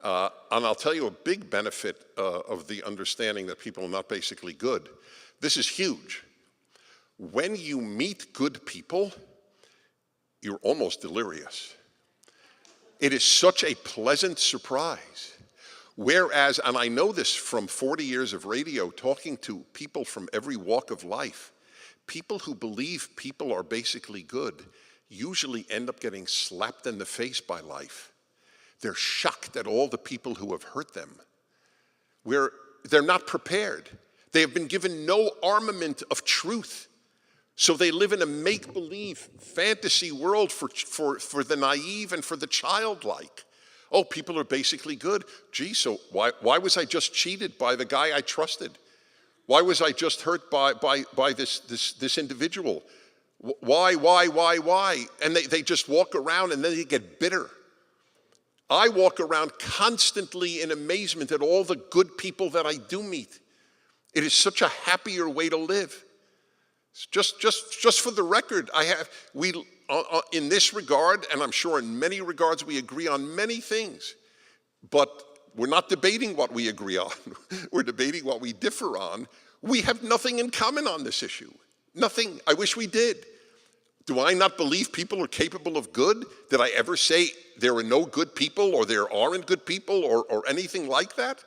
and I'll tell you a big benefit of the understanding that people are not basically good. This is huge. When you meet good people, you're almost delirious. It is such a pleasant surprise. Whereas, and I know this from 40 years of radio, talking to people from every walk of life, people who believe people are basically good usually end up getting slapped in the face by life. They're shocked at all the people who have hurt them. Where they're not prepared. They have been given no armament of truth. So they live in a make-believe fantasy world for the naive and for the childlike. Oh, people are basically good. Gee, so why was I just cheated by the guy I trusted? Why was I just hurt by this individual? Why? And they just walk around and then they get bitter. I walk around constantly in amazement at all the good people that I do meet. It is such a happier way to live. Just for the record, in this regard, and I'm sure in many regards, we agree on many things, but we're not debating what we agree on. We're debating what we differ on. We have nothing in common on this issue. Nothing. I wish we did. Do I not believe people are capable of good? Did I ever say there are no good people or there aren't good people or anything like that?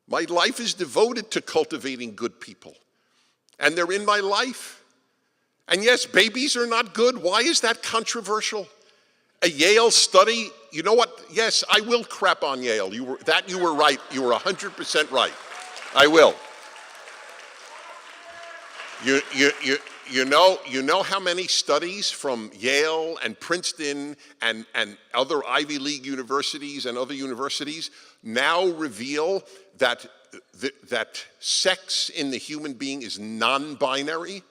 My life is devoted to cultivating good people. And they're in my life. And yes, babies are not good. Why is that controversial? A Yale study, you know what? Yes, I will crap on Yale. You were right. You were 100% right. I will. You know how many studies from Yale and Princeton and other Ivy League universities and other universities now reveal that sex in the human being is non-binary?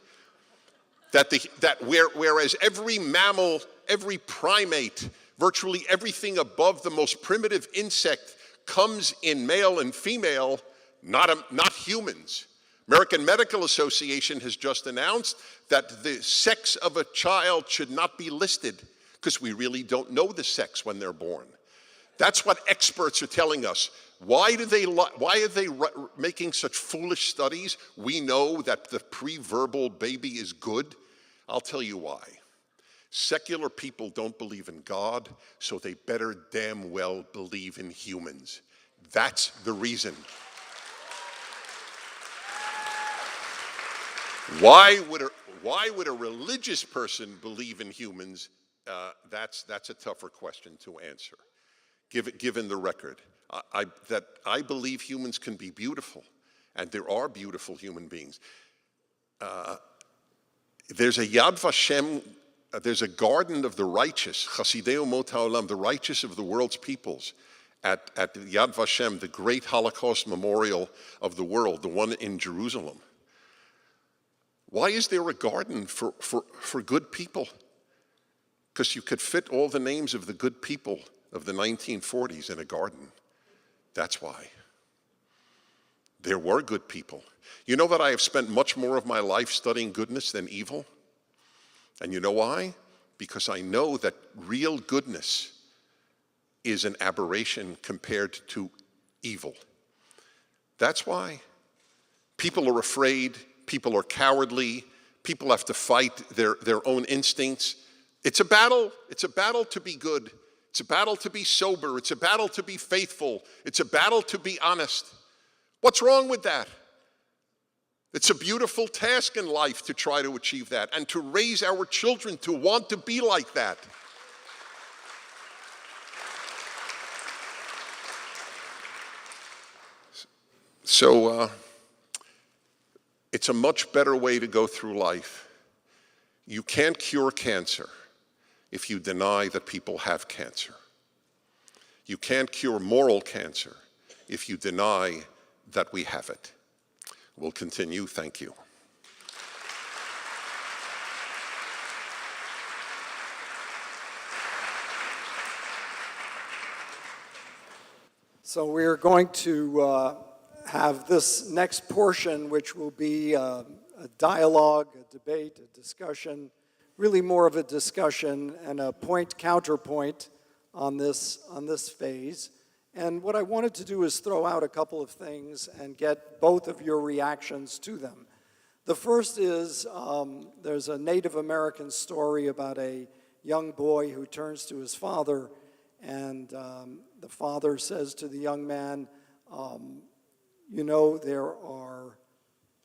Whereas every mammal, every primate, virtually everything above the most primitive insect comes in male and female, not humans. American Medical Association has just announced that the sex of a child should not be listed because we really don't know the sex when they're born. That's what experts are telling us. Why are they making such foolish studies? We know that the pre-verbal baby is good. I'll tell you why. Secular people don't believe in God, so they better damn well believe in humans. That's the reason. Why would a religious person believe in humans? That's a tougher question to answer, given the record. I believe humans can be beautiful, and there are beautiful human beings. There's a Yad Vashem, there's a garden of the righteous, Chasidei Umot HaOlam, the righteous of the world's peoples, at Yad Vashem, the great Holocaust memorial of the world, the one in Jerusalem. Why is there a garden for good people? Because you could fit all the names of the good people of the 1940s in a garden. That's why. There were good people. You know that I have spent much more of my life studying goodness than evil? And you know why? Because I know that real goodness is an aberration compared to evil. That's why. People are afraid, people are cowardly, people have to fight their own instincts. It's a battle to be good. It's a battle to be sober. It's a battle to be faithful. It's a battle to be honest. What's wrong with that? It's a beautiful task in life to try to achieve that and to raise our children to want to be like that. So it's a much better way to go through life. You can't cure cancer if you deny that people have cancer. You can't cure moral cancer if you deny that we have it. We'll continue. Thank you. So we're going to have this next portion, which will be a dialogue, a debate, a discussion, really more of a discussion and a point-counterpoint on this phase. And what I wanted to do is throw out a couple of things and get both of your reactions to them. The first is, there's a Native American story about a young boy who turns to his father, and the father says to the young man, you know, there are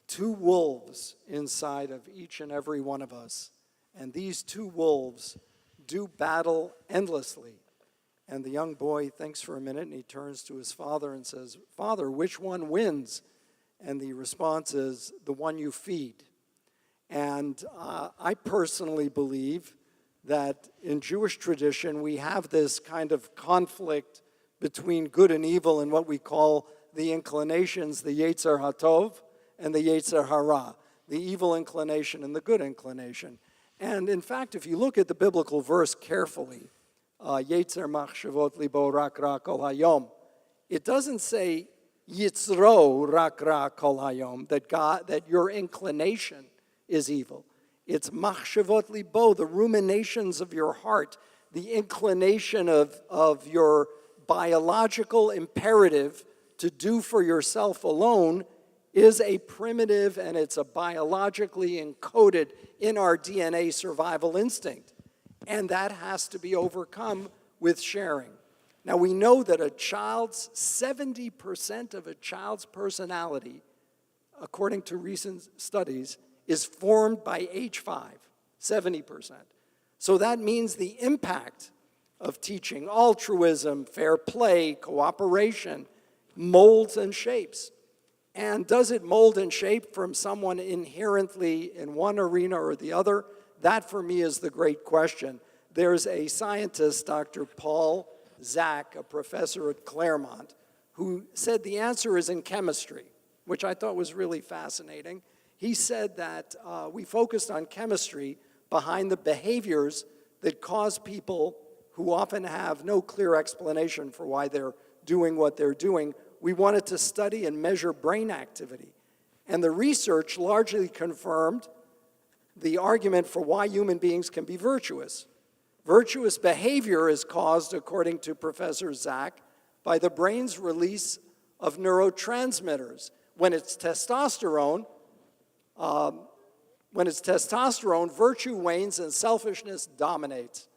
two wolves inside of each and every one of us, and these two wolves do battle endlessly. And the young boy thinks for a minute, and he turns to his father and says, "Father, which one wins?" And the response is, "The one you feed." And I personally believe that in Jewish tradition, we have this kind of conflict between good and evil in what we call the inclinations, the Yetzer HaTov and the Yetzer Hara, the evil inclination and the good inclination. And in fact, if you look at the biblical verse carefully, Yetzer machshavot libo rak ra kol hayom, it doesn't say Yitzro rak ra kol hayom, that your inclination is evil. It's machshavot libo, the ruminations of your heart, the inclination of your biological imperative to do for yourself alone is a primitive, and it's a biologically encoded in our DNA survival instinct. And that has to be overcome with sharing. Now we know that 70% of a child's personality, according to recent studies, is formed by age 5, 70%. So that means the impact of teaching altruism, fair play, cooperation, molds and shapes. And does it mold and shape from someone inherently in one arena or the other? That, for me, is the great question. There's a scientist, Dr. Paul Zak, a professor at Claremont, who said the answer is in chemistry, which I thought was really fascinating. He said that we focused on chemistry behind the behaviors that cause people who often have no clear explanation for why they're doing what they're doing. We wanted to study and measure brain activity. And the research largely confirmed the argument for why human beings can be virtuous. Virtuous behavior is caused, according to Professor Zak, by the brain's release of neurotransmitters. When it's testosterone, virtue wanes and selfishness dominates.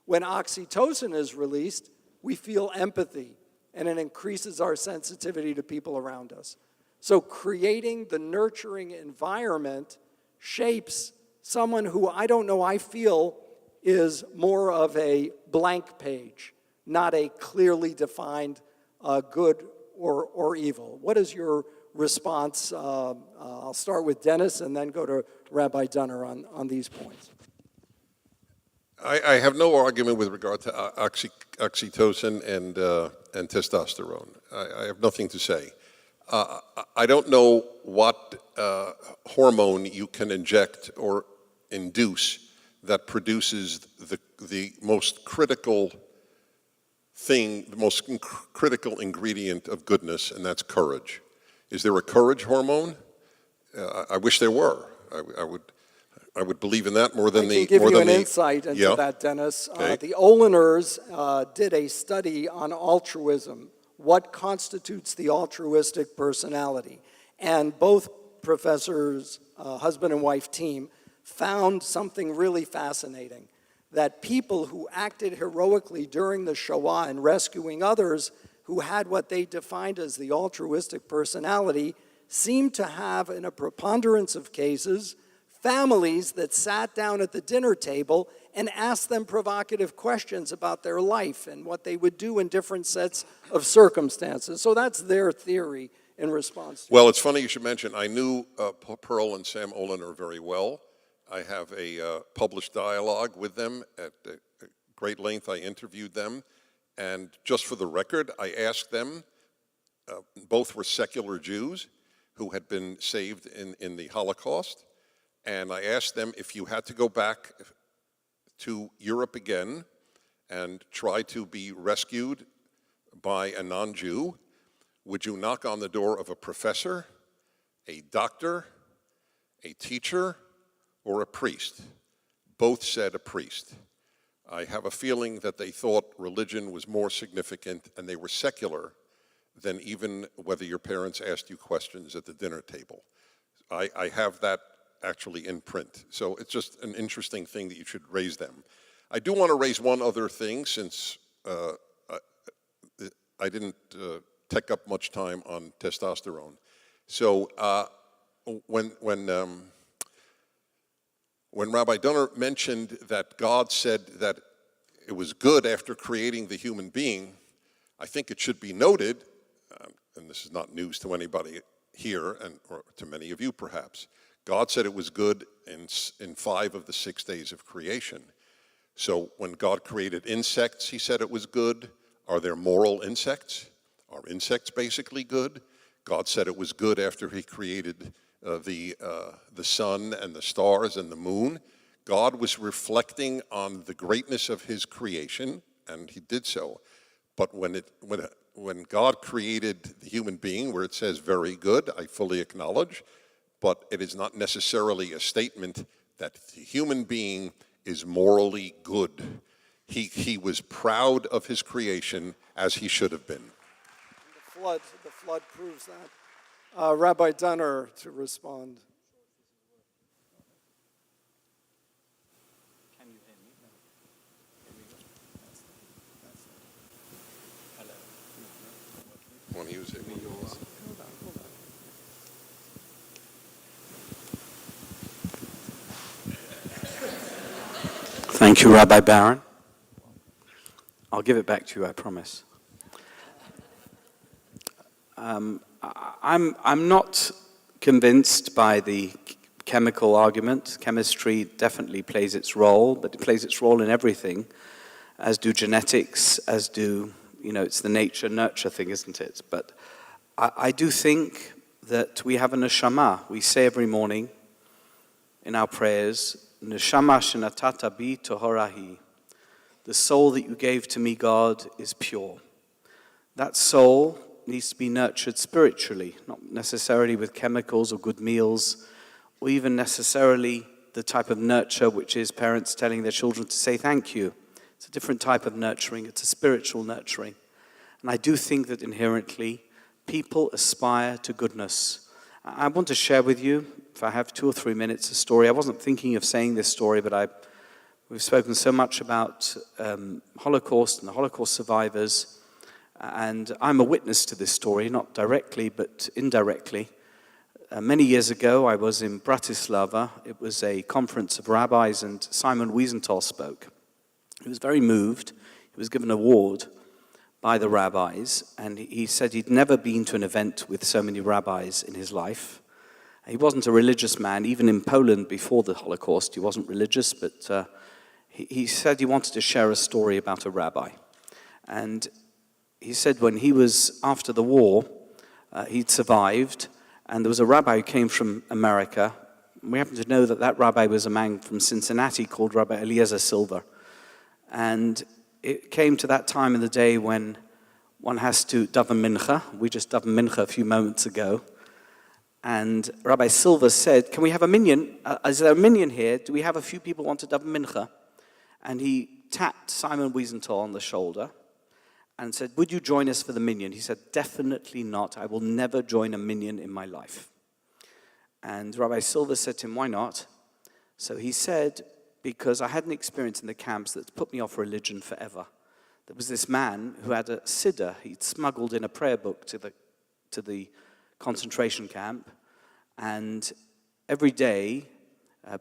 When oxytocin is released, we feel empathy, and it increases our sensitivity to people around us. So creating the nurturing environment shapes someone who I feel is more of a blank page, not a clearly defined good or evil. What is your response? I'll start with Dennis and then go to Rabbi Dunner on these points. I have no argument with regard to oxytocin and testosterone. I have nothing to say. I don't know what hormone you can inject or induce that produces the most critical thing, the most critical ingredient of goodness, and that's courage. Is there a courage hormone? I wish there were. I would believe in that more than the... I can give you an insight into that, Dennis. Okay. The Oleners did a study on altruism, what constitutes the altruistic personality. And both professors, husband and wife team, found something really fascinating, that people who acted heroically during the Shoah in rescuing others who had what they defined as the altruistic personality seemed to have, in a preponderance of cases, families that sat down at the dinner table and asked them provocative questions about their life and what they would do in different sets of circumstances. So that's their theory in response to Well, it's funny you should mention, I knew Pearl and Sam Olener very well. I have a published dialogue with them at great length. I interviewed them. And just for the record, I asked them, both were secular Jews who had been saved in the Holocaust. And I asked them, if you had to go back to Europe again and try to be rescued by a non-Jew, would you knock on the door of a professor, a doctor, a teacher, or a priest? Both said a priest. I have a feeling that they thought religion was more significant and they were secular than even whether your parents asked you questions at the dinner table. I have that actually in print. So it's just an interesting thing that you should raise them. I do want to raise one other thing, since I didn't take up much time on testosterone. So when Rabbi Dunner mentioned that God said that it was good after creating the human being, I think it should be noted, and this is not news to anybody here, or to many of you perhaps, God said it was good in 5 of the 6 days of creation. So when God created insects, he said it was good. Are there moral insects? Are insects basically good? God said it was good after he created the sun and the stars and the moon. God was reflecting on the greatness of his creation, and he did so. But when God created the human being, where it says very good, I fully acknowledge, but it is not necessarily a statement that the human being is morally good. He was proud of his creation, as he should have been. The flood proves that. Rabbi Dunner to respond. Can you hear me? No. Hello. When he was at Hold on. Thank you, Rabbi Baron. I'll give it back to you, I promise. I'm not convinced by the chemical argument. Chemistry definitely plays its role, but it plays its role in everything, as do genetics, as do, it's the nature-nurture thing, isn't it? But I do think that we have a neshama. We say every morning in our prayers, Neshama shenatata bi tohorahi. The soul that you gave to me, God, is pure. That soul needs to be nurtured spiritually, not necessarily with chemicals or good meals, or even necessarily the type of nurture which is parents telling their children to say thank you. It's a different type of nurturing. It's a spiritual nurturing. And I do think that inherently people aspire to goodness. I want to share with you, if I have 2 or 3 minutes, a story. I wasn't thinking of saying this story, but we've spoken so much about Holocaust and the Holocaust survivors, and I'm a witness to this story, not directly, but indirectly. Many years ago, I was in Bratislava. It was a conference of rabbis, and Simon Wiesenthal spoke. He was very moved. He was given an award by the rabbis, and he said he'd never been to an event with so many rabbis in his life. He wasn't a religious man. Even in Poland before the Holocaust, he wasn't religious, but he said he wanted to share a story about a rabbi. And he said when he was, after the war, he'd survived, and there was a rabbi who came from America. We happen to know that that rabbi was a man from Cincinnati called Rabbi Eliezer Silver. And it came to that time of the day when one has to daven mincha. We just daven mincha a few moments ago. And Rabbi Silver said, can we have a minyan? Is there a minyan here? Do we have a few people who want to daven mincha? And he tapped Simon Wiesenthal on the shoulder and said, would you join us for the minyan? He said, definitely not. I will never join a minyan in my life. And Rabbi Silver said to him, why not? So he said, because I had an experience in the camps that put me off religion forever. There was this man who had a siddur. He'd smuggled in a prayer book to the concentration camp, and every day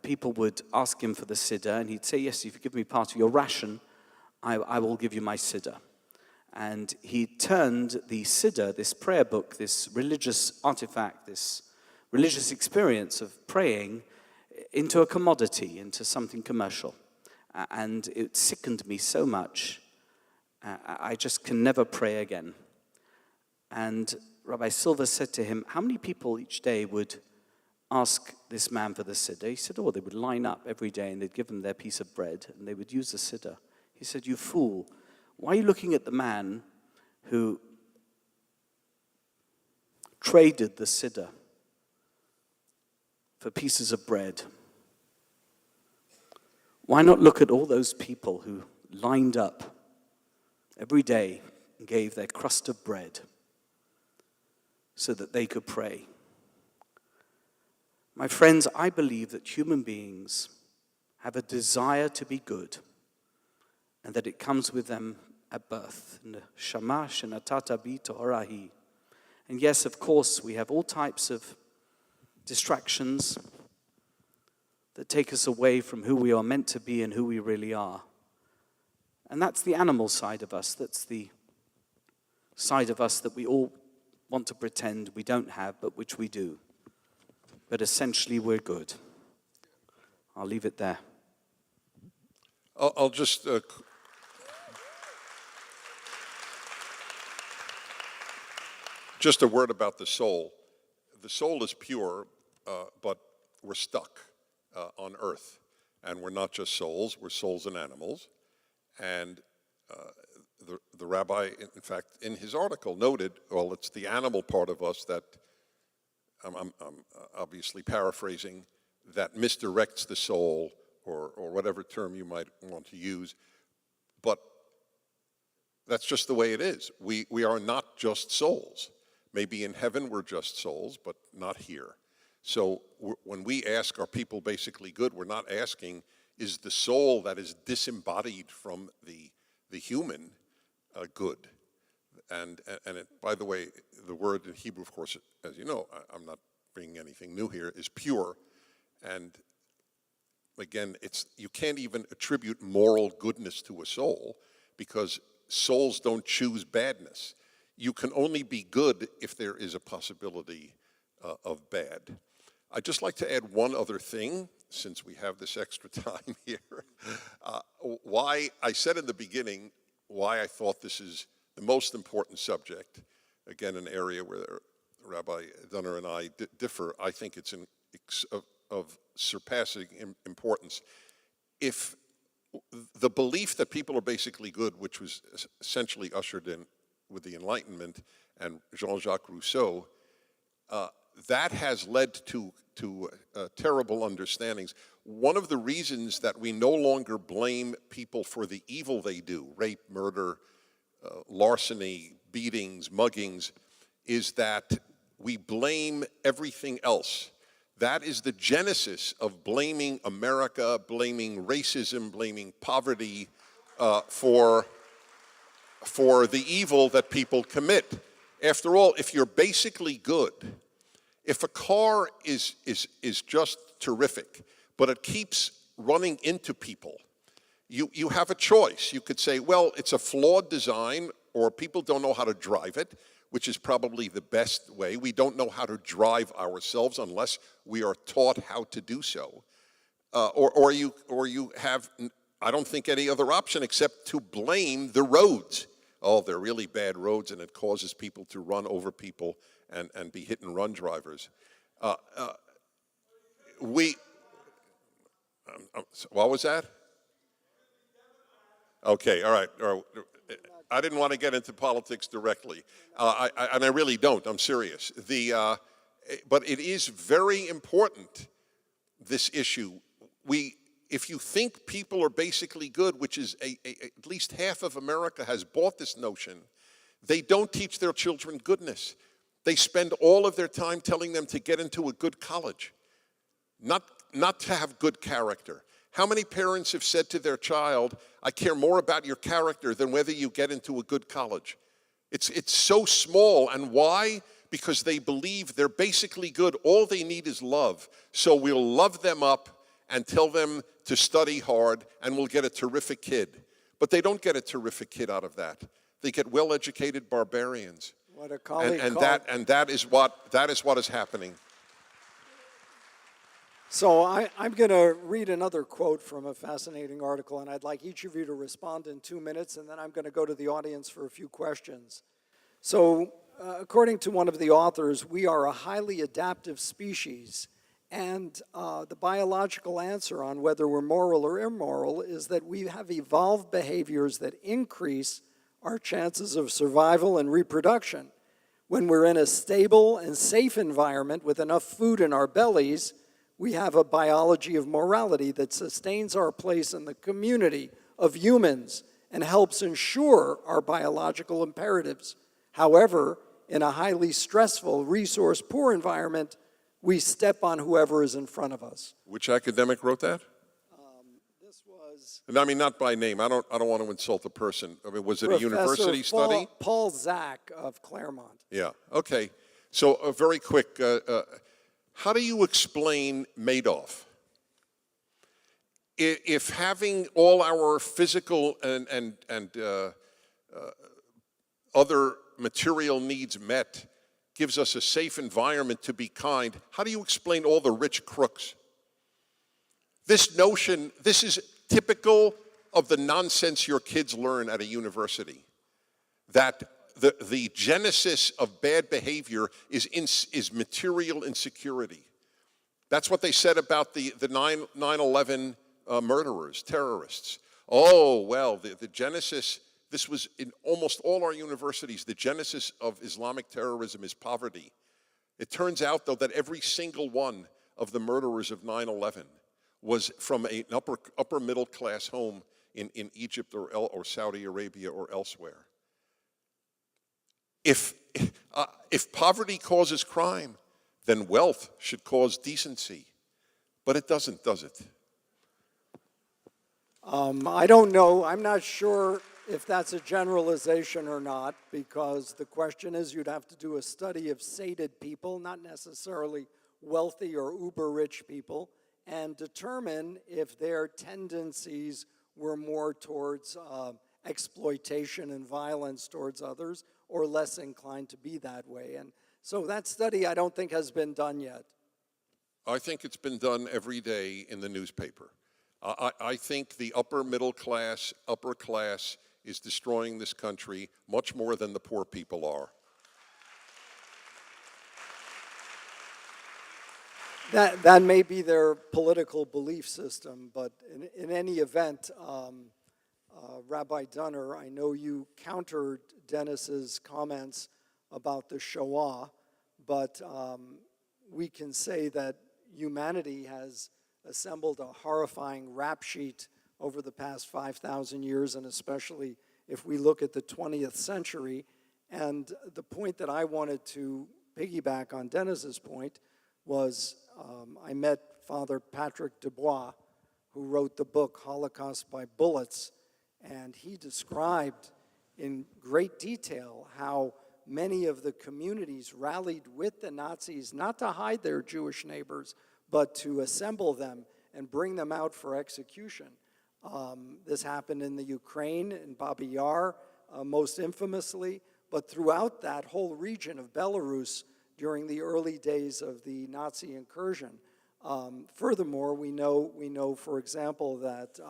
people would ask him for the siddur, and he'd say, yes, if you give me part of your ration, I will give you my siddur. And he turned the siddur, this prayer book, this religious artifact, this religious experience of praying, into a commodity, into something commercial. And it sickened me so much, I just can never pray again. And Rabbi Silver said to him, how many people each day would ask this man for the siddur? He said, they would line up every day and they'd give them their piece of bread and they would use the siddur. He said, you fool, why are you looking at the man who traded the siddur for pieces of bread? Why not look at all those people who lined up every day and gave their crust of bread so that they could pray? My friends, I believe that human beings have a desire to be good and that it comes with them at birth. Neshama shenatata bi tohorahi. And yes, of course, we have all types of distractions that take us away from who we are meant to be and who we really are. And that's the animal side of us. That's the side of us that we all want to pretend we don't have, but which we do. But essentially, we're good. I'll leave it there. I'll just a word about the soul. The soul is pure, but we're stuck on earth. And we're not just souls, we're souls and animals. And the rabbi, in fact, in his article noted, well, it's the animal part of us that I'm obviously paraphrasing, that misdirects the soul, or whatever term you might want to use, but that's just the way it is. We are not just souls. Maybe in heaven we're just souls, but not here. So when we ask, are people basically good, we're not asking, is the soul that is disembodied from the human good? And by the way, the word in Hebrew, of course, as you know, I'm not bringing anything new here, is pure. And again, you can't even attribute moral goodness to a soul, because souls don't choose badness. You can only be good if there is a possibility of bad. I'd just like to add one other thing, since we have this extra time here. Why I said in the beginning why I thought this is the most important subject. Again, an area where Rabbi Dunner and I differ. I think it's of surpassing importance. If the belief that people are basically good, which was essentially ushered in with the Enlightenment and Jean-Jacques Rousseau, that has led to terrible understandings. One of the reasons that we no longer blame people for the evil they do, rape, murder, larceny, beatings, muggings, is that we blame everything else. That is the genesis of blaming America, blaming racism, blaming poverty for the evil that people commit. After all, if you're basically good, if a car is just terrific, but it keeps running into people, you have a choice. You could say, well, it's a flawed design, or people don't know how to drive it, which is probably the best way. We don't know how to drive ourselves unless we are taught how to do so. Or you have, I don't think, any other option except to blame the roads. Oh, they're really bad roads, and it causes people to run over people and be hit-and-run drivers. What was that? Okay, all right. I didn't want to get into politics directly, and I really don't. I'm serious. But it is very important, this issue. If you think people are basically good, which is at least half of America has bought this notion, they don't teach their children goodness. They spend all of their time telling them to get into a good college, not to have good character. How many parents have said to their child, I care more about your character than whether you get into a good college? It's so small. And why? Because they believe they're basically good. All they need is love. So we'll love them up and tell them to study hard, and we'll get a terrific kid. But they don't get a terrific kid out of that. They get well-educated barbarians. What a colleague that is what is happening. So I'm going to read another quote from a fascinating article, and I'd like each of you to respond in 2 minutes, and then I'm going to go to the audience for a few questions. So according to one of the authors, we are a highly adaptive species, and the biological answer on whether we're moral or immoral is that we have evolved behaviors that increase our chances of survival and reproduction. When we're in a stable and safe environment with enough food in our bellies, we have a biology of morality that sustains our place in the community of humans and helps ensure our biological imperatives. However, in a highly stressful, resource-poor environment, we step on whoever is in front of us. Which academic wrote that? This was... And I mean, not by name. I don't want to insult a person. I mean, was it a university study? Paul Zach of Claremont. Yeah, okay. So a very quick... how do you explain Madoff? If having all our physical and other material needs met gives us a safe environment to be kind, how do you explain all the rich crooks? This notion, this is typical of the nonsense your kids learn at a university, that the genesis of bad behavior is material insecurity. That's what they said about the 9/11 murderers, terrorists. Oh, well, the genesis, this was in almost all our universities, the genesis of Islamic terrorism is poverty. It turns out, though, that every single one of the murderers of 9/11 was from an upper middle class home in Egypt or Saudi Arabia or elsewhere. If poverty causes crime, then wealth should cause decency. But it doesn't, does it? I don't know. I'm not sure if that's a generalization or not, because the question is you'd have to do a study of sated people, not necessarily wealthy or uber-rich people, and determine if their tendencies were more towards exploitation and violence towards others or less inclined to be that way. And so that study I don't think has been done yet. I think it's been done every day in the newspaper. I think the upper middle class, upper class is destroying this country much more than the poor people are. That may be their political belief system, but in any event, Rabbi Dunner, I know you countered Dennis's comments about the Shoah, but we can say that humanity has assembled a horrifying rap sheet over the past 5,000 years, and especially if we look at the 20th century. And the point that I wanted to piggyback on Dennis's point was I met Father Patrick Dubois, who wrote the book Holocaust by Bullets, and he described in great detail how many of the communities rallied with the Nazis, not to hide their Jewish neighbors, but to assemble them and bring them out for execution. This happened in the Ukraine, in Babi Yar, most infamously, but throughout that whole region of Belarus during the early days of the Nazi incursion. Furthermore, we know, for example, that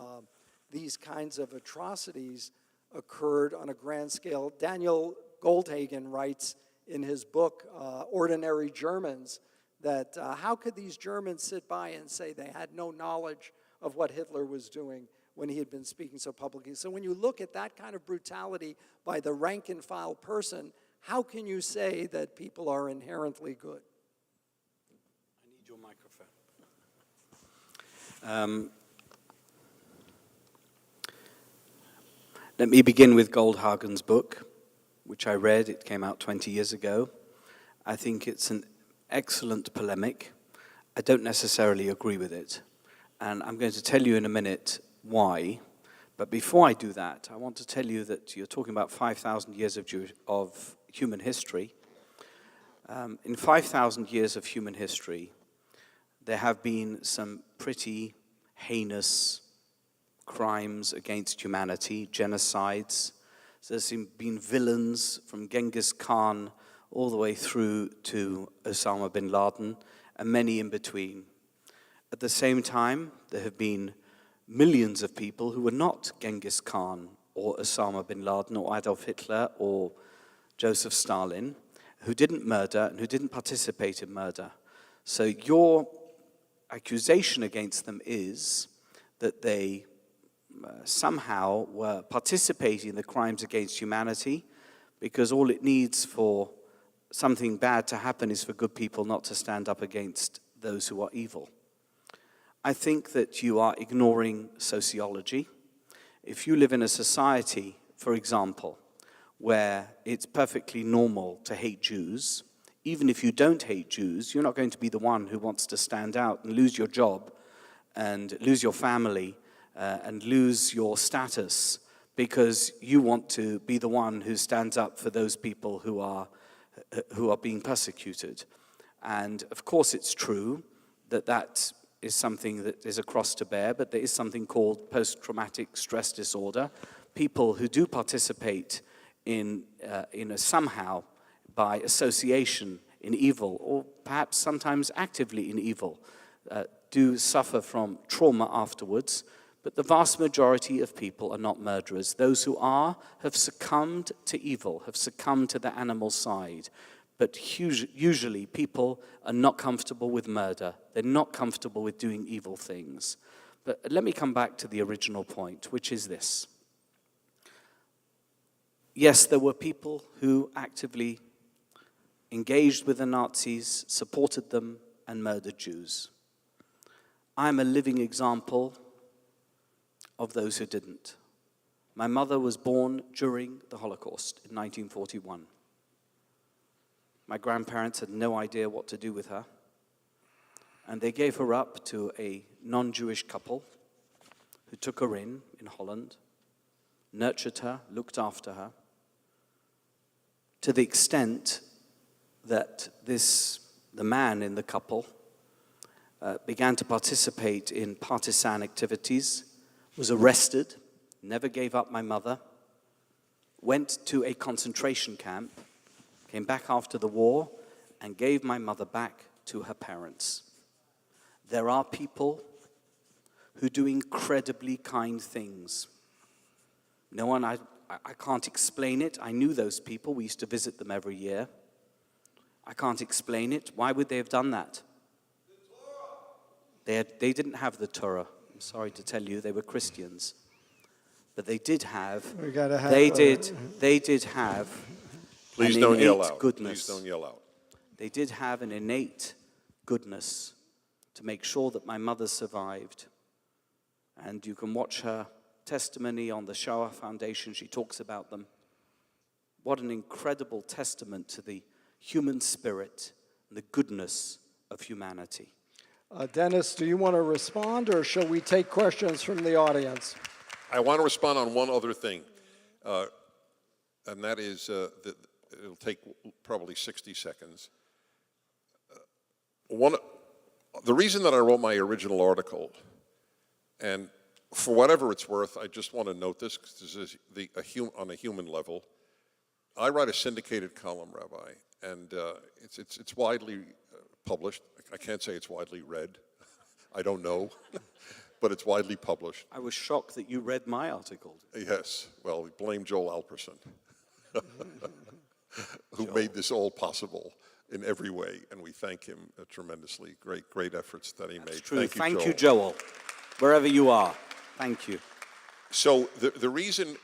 these kinds of atrocities occurred on a grand scale. Daniel Goldhagen writes in his book, Ordinary Germans, that how could these Germans sit by and say they had no knowledge of what Hitler was doing when he had been speaking so publicly? So when you look at that kind of brutality by the rank and file person, how can you say that people are inherently good? I need your microphone. Let me begin with Goldhagen's book, which I read. It came out 20 years ago. I think it's an excellent polemic. I don't necessarily agree with it. And I'm going to tell you in a minute why. But before I do that, I want to tell you that you're talking about 5,000 years of human history. In 5,000 years of human history, there have been some pretty heinous crimes against humanity, genocides. There's been villains from Genghis Khan all the way through to Osama bin Laden, and many in between. At the same time, there have been millions of people who were not Genghis Khan or Osama bin Laden or Adolf Hitler or Joseph Stalin, who didn't murder and who didn't participate in murder. So your accusation against them is that they somehow were participating in the crimes against humanity, because all it needs for something bad to happen is for good people not to stand up against those who are evil. I think that you are ignoring sociology. If you live in a society, for example, where it's perfectly normal to hate Jews, even if you don't hate Jews, you're not going to be the one who wants to stand out and lose your job and lose your family and lose your status because you want to be the one who stands up for those people who are being persecuted. And of course it's true that that is something that is a cross to bear, but there is something called post-traumatic stress disorder. People who do participate in somehow by association in evil, or perhaps sometimes actively in evil, do suffer from trauma afterwards, but the vast majority of people are not murderers. Those who are have succumbed to evil, have succumbed to the animal side. But usually people are not comfortable with murder. They're not comfortable with doing evil things. But let me come back to the original point, which is this. Yes, there were people who actively engaged with the Nazis, supported them, and murdered Jews. I'm a living example of those who didn't. My mother was born during the Holocaust in 1941. My grandparents had no idea what to do with her, and they gave her up to a non-Jewish couple who took her in Holland, nurtured her, looked after her, to the extent that the man in the couple began to participate in partisan activities, was arrested, never gave up my mother, went to a concentration camp, came back after the war, and gave my mother back to her parents. There are people who do incredibly kind things. No one, I can't explain it. I knew those people. We used to visit them every year. I can't explain it. Why would they have done that? They didn't have the Torah. I'm sorry to tell you, they were Christians. But they did have. They did have. Please don't yell out. Please don't yell out. They did have an innate goodness to make sure that my mother survived. And you can watch her testimony on the Shoah Foundation. She talks about them. What an incredible testament to the human spirit and the goodness of humanity. Dennis, do you want to respond, or shall we take questions from the audience? I want to respond on one other thing, and that is that it'll take probably 60 seconds. The reason that I wrote my original article, and for whatever it's worth, I just want to note this, because this is on a human level. I write a syndicated column, Rabbi, and it's widely published. I can't say it's widely read. I don't know, but it's widely published. I was shocked that you read my article. Yes, well, blame Joel Alperson, who made this all possible in every way, and we thank him tremendously. Great efforts that he made. That's true. Thank you, Joel, wherever you are. Thank you. So the reason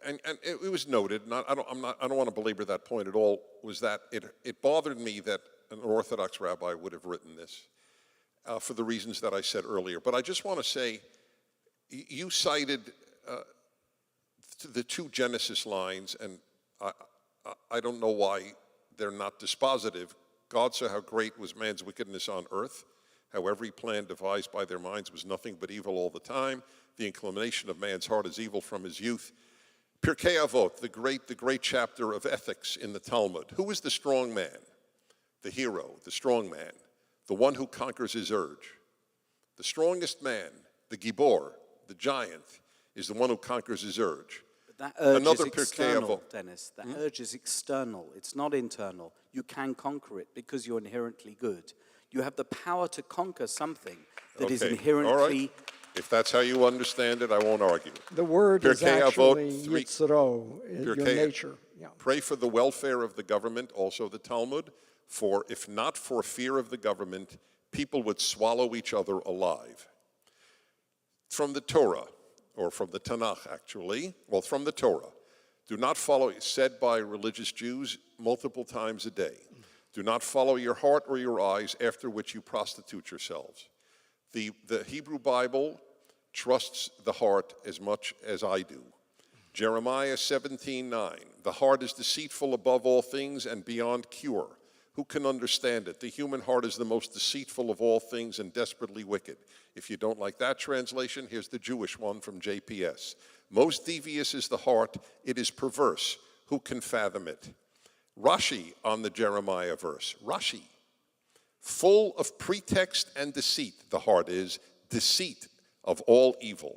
and it was noted, and I don't want to belabor that point at all, was that it bothered me that an Orthodox rabbi would have written this for the reasons that I said earlier. But I just want to say, you cited the two Genesis lines, and I don't know why they're not dispositive. God saw how great was man's wickedness on earth, how every plan devised by their minds was nothing but evil all the time. The inclination of man's heart is evil from his youth. Pirkei Avot, the great chapter of ethics in the Talmud. Who is the strong man? The hero, the strong man, the one who conquers his urge. The strongest man, the Gibor, the giant, is the one who conquers his urge. But that urge is external, Dennis. That urge is external. It's not internal. You can conquer it because you're inherently good. You have the power to conquer something that is inherently... All right. If that's how you understand it, I won't argue. The word is actually yitzro, your nature. Yeah. Pray for the welfare of the government, also the Talmud, for if not for fear of the government, people would swallow each other alive. From the Torah, or from the Tanakh actually, well, from the Torah, do not follow, said by religious Jews multiple times a day, do not follow your heart or your eyes, after which you prostitute yourselves. The Hebrew Bible trusts the heart as much as I do. Jeremiah 17:9, the heart is deceitful above all things and beyond cure. Who can understand it? The human heart is the most deceitful of all things and desperately wicked. If you don't like that translation, here's the Jewish one from JPS. Most devious is the heart, it is perverse. Who can fathom it? Rashi on the Jeremiah verse. Rashi. Full of pretext and deceit, the heart is, deceit of all evil.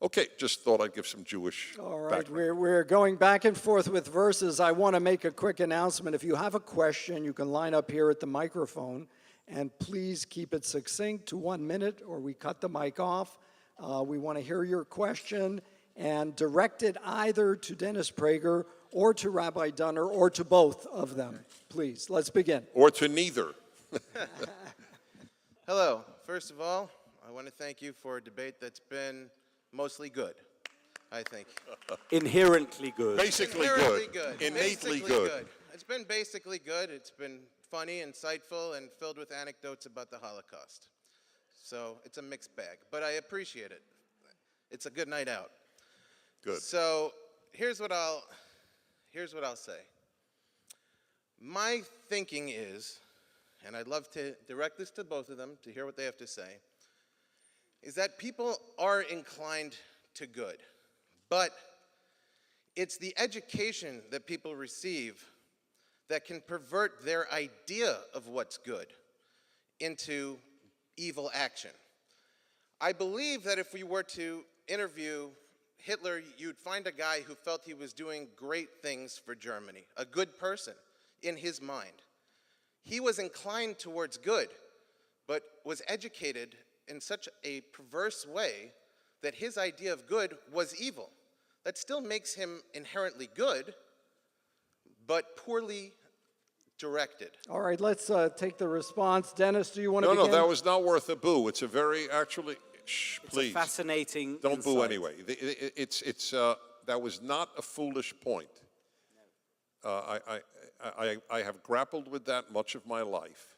Okay, just thought I'd give some Jewish All right, background. we're going back and forth with verses. I want to make a quick announcement. If you have a question, you can line up here at the microphone, and please keep it succinct to 1 minute, or we cut the mic off. We want to hear your question, and direct it either to Dennis Prager or to Rabbi Dunner or to both of them. Please, let's begin. Or to neither. Hello. First of all, I want to thank you for a debate that's been mostly good, I think. Inherently good. Basically Inherently good. good. Innately Basically good. It's been basically good. It's been funny, insightful, and filled with anecdotes about the Holocaust. So it's a mixed bag, but I appreciate it. It's a good night out. Good. So here's what I'll say. My thinking is, and I'd love to direct this to both of them to hear what they have to say, is that people are inclined to good, but it's the education that people receive that can pervert their idea of what's good into evil action. I believe that if we were to interview Hitler, you'd find a guy who felt he was doing great things for Germany, a good person in his mind. He was inclined towards good, but was educated in such a perverse way that his idea of good was evil. That still makes him inherently good, but poorly directed. All right, let's take the response. Dennis, do you want to No, begin? no, that was not worth a boo. It's a very, actually, shh, It's please. a fascinating Don't boo insight. anyway. That was not a foolish point. I have grappled with that much of my life,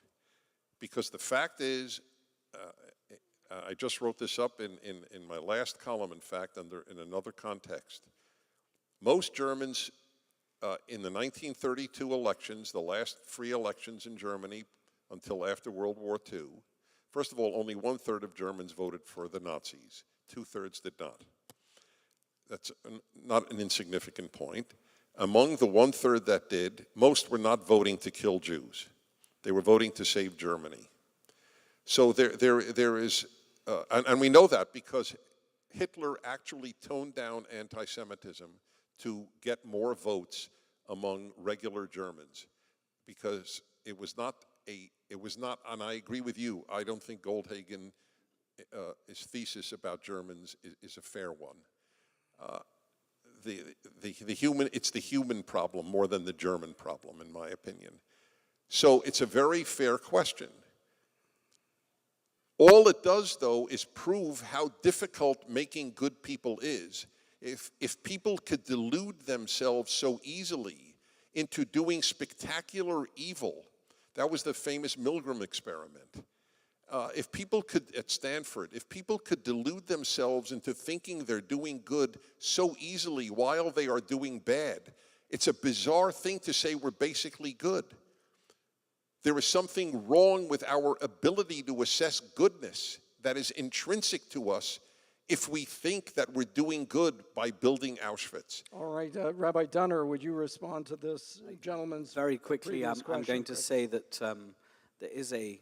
because the fact is, I just wrote this up in my last column, in fact, in another context. Most Germans in the 1932 elections, the last free elections in Germany until after World War II, first of all, only 1/3 of Germans voted for the Nazis. 2/3 did not. That's not an insignificant point. Among the 1/3 that did, most were not voting to kill Jews. They were voting to save Germany. So there is, and we know that because Hitler actually toned down anti-Semitism to get more votes among regular Germans, because it was not, and I agree with you, I don't think Goldhagen, his thesis about Germans is a fair one. It's the human problem more than the German problem, in my opinion. So it's a very fair question. All it does, though, is prove how difficult making good people is. If people could delude themselves so easily into doing spectacular evil, that was the famous Milgram experiment. If people could, at Stanford, if people could delude themselves into thinking they're doing good so easily while they are doing bad, it's a bizarre thing to say we're basically good. There is something wrong with our ability to assess goodness that is intrinsic to us if we think that we're doing good by building Auschwitz. All right, Rabbi Dunner, would you respond to this gentleman's Very quickly, previous I'm question? going to say that there is a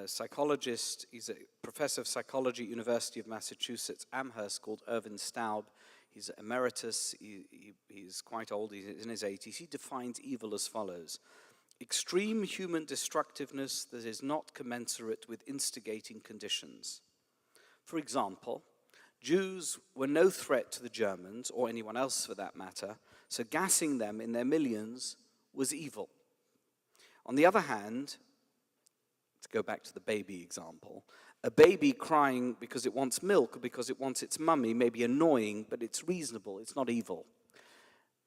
psychologist, he's a professor of psychology at University of Massachusetts, Amherst, called Irvin Staub. He's emeritus, he's quite old, he's in his 80s. He defines evil as follows: extreme human destructiveness that is not commensurate with instigating conditions. For example, Jews were no threat to the Germans, or anyone else for that matter, so gassing them in their millions was evil. On the other hand, to go back to the baby example, a baby crying because it wants milk or because it wants its mummy may be annoying, but it's reasonable, it's not evil.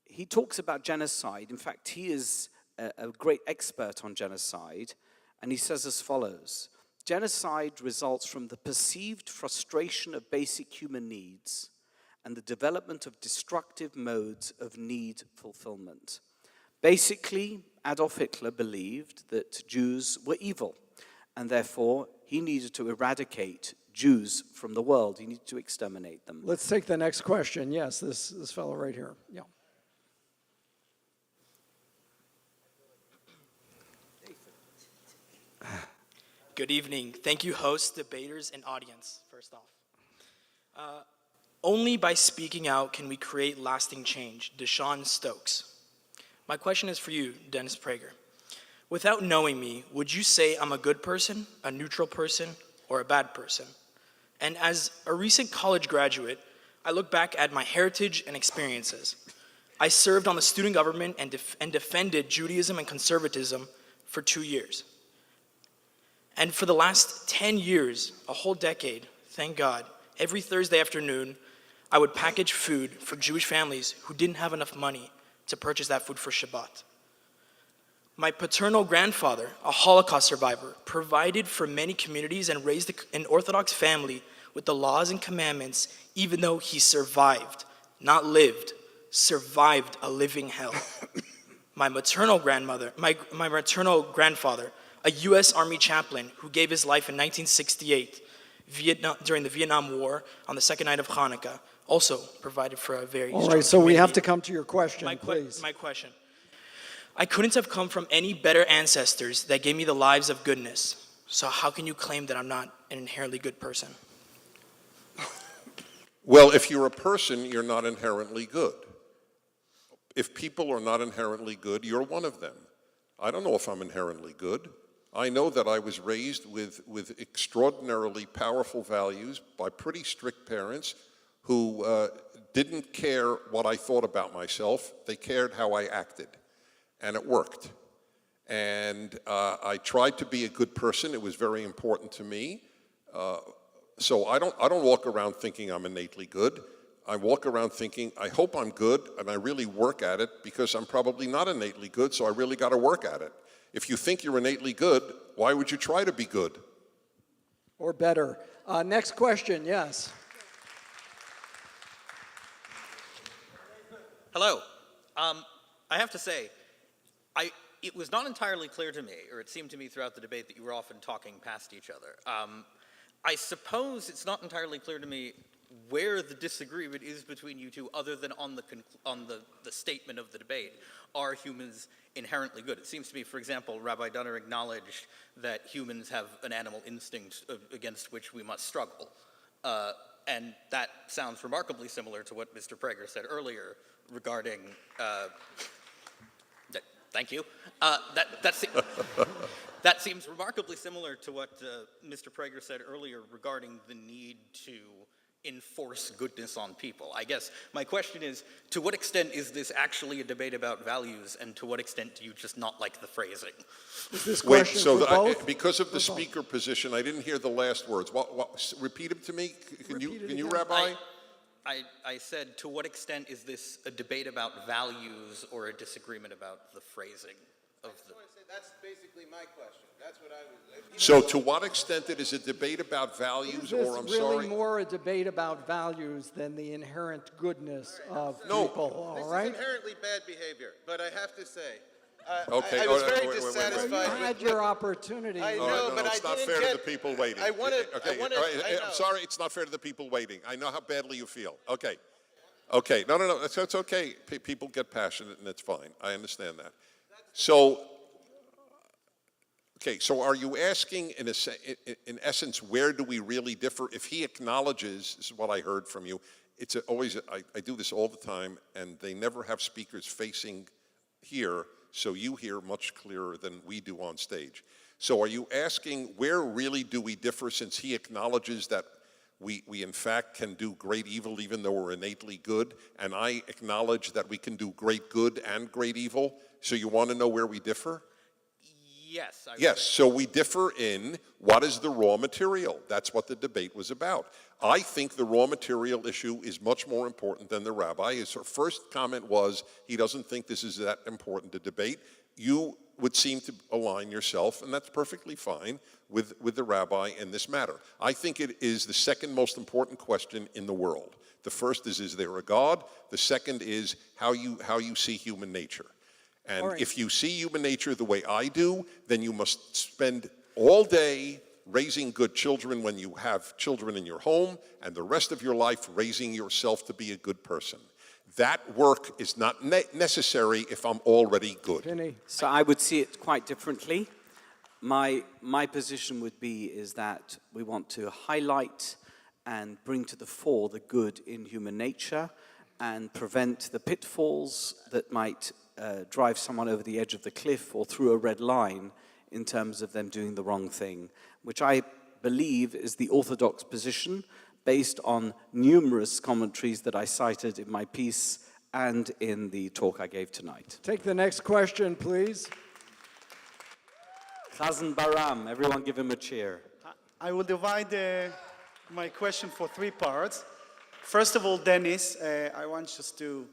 He talks about genocide. In fact, he is a great expert on genocide, and he says as follows: genocide results from the perceived frustration of basic human needs and the development of destructive modes of need fulfillment. Basically, Adolf Hitler believed that Jews were evil, and therefore he needed to eradicate Jews from the world. He needed to exterminate them. Let's take the next question. Yes, this fellow right here. Yeah. Good evening. Thank you, hosts, debaters, and audience, first off. Only by speaking out can we create lasting change. Deshaun Stokes. My question is for you, Dennis Prager. Without knowing me, would you say I'm a good person, a neutral person, or a bad person? And as a recent college graduate, I look back at my heritage and experiences. I served on the student government and defended Judaism and conservatism for 2 years. And for the last 10 years, a whole decade, thank God, every Thursday afternoon, I would package food for Jewish families who didn't have enough money to purchase that food for Shabbat. My paternal grandfather, a Holocaust survivor, provided for many communities and raised an Orthodox family with the laws and commandments, even though he survived, not lived, survived a living hell. My maternal grandfather, a U.S. Army chaplain who gave his life in 1968 during the Vietnam War on the second night of Hanukkah, also provided for a very All strong right, so we have community. to come to your question, My please. question. I couldn't have come from any better ancestors that gave me the lives of goodness. So how can you claim that I'm not an inherently good person? Well, if you're a person, you're not inherently good. If people are not inherently good, you're one of them. I don't know if I'm inherently good. I know that I was raised with extraordinarily powerful values by pretty strict parents who didn't care what I thought about myself. They cared how I acted, and it worked. And I tried to be a good person. It was very important to me. So I don't walk around thinking I'm innately good. I walk around thinking, I hope I'm good, and I really work at it because I'm probably not innately good, so I really got to work at it. If you think you're innately good, why would you try to be good? Or better. Next question, yes. Hello. I have to say, it was not entirely clear to me, or it seemed to me throughout the debate, that you were often talking past each other. I suppose it's not entirely clear to me where the disagreement is between you two, other than on the statement of the debate. Are humans inherently good? It seems to me, for example, Rabbi Dunner acknowledged that humans have an animal instinct against which we must struggle. And that sounds remarkably similar to what Mr. Prager said earlier regarding, thank you. That seems remarkably similar to what Mr. Prager said earlier regarding the need to enforce goodness on people. I guess my question is, to what extent is this actually a debate about values, and to what extent do you just not like the phrasing? Is this Wait, question so for both? because of the speaker position, I didn't hear the last words. Repeat them to me. Can you, Rabbi? I said, to what extent is this a debate about values or a disagreement about the phrasing of the... That's basically my question. That's what I was... So to what extent it is a debate about values, Is this or I'm really sorry? more a debate about values than the inherent goodness of No. people, all This right? is inherently bad behavior, but I have to say, Okay, I was oh, very wait. You dissatisfied had with... your opportunity. I All know, right, but it's I not didn't fair to get- the people waiting. I wanted... Okay, I I'm know. sorry, it's not fair to the people waiting. I know how badly you feel. Okay. No, it's okay. People get passionate, and it's fine. I understand that. So, okay, so are you asking, in essence, where do we really differ? If he acknowledges, this is what I heard from you, it's always, I do this all the time, and they never have speakers facing here, so you hear much clearer than we do on stage. So are you asking, where really do we differ, since he acknowledges that we in fact can do great evil even though we're innately good, and I acknowledge that we can do great good and great evil? So you want to know where we differ? Yes. Yes, so we differ in what is the raw material. That's what the debate was about. I think the raw material issue is much more important than the rabbi. His first comment was he doesn't think this is that important to debate. You would seem to align yourself, and that's perfectly fine, with the rabbi in this matter. I think it is the second most important question in the world. The first is there a God? The second is how you see human nature. And right. if you see human nature the way I do, then you must spend all day raising good children when you have children in your home, and the rest of your life raising yourself to be a good person. That work is not necessary if I'm already good. Pini. So I would see it quite differently. My position would be is that we want to highlight and bring to the fore the good in human nature and prevent the pitfalls that might drive someone over the edge of the cliff or through a red line in terms of them doing the wrong thing, which I believe is the orthodox position based on numerous commentaries that I cited in my piece and in the talk I gave tonight. Take the next question, please. Chazan Baram, everyone give him a cheer. I will divide my question for three parts. First of all, Dennis, I want just to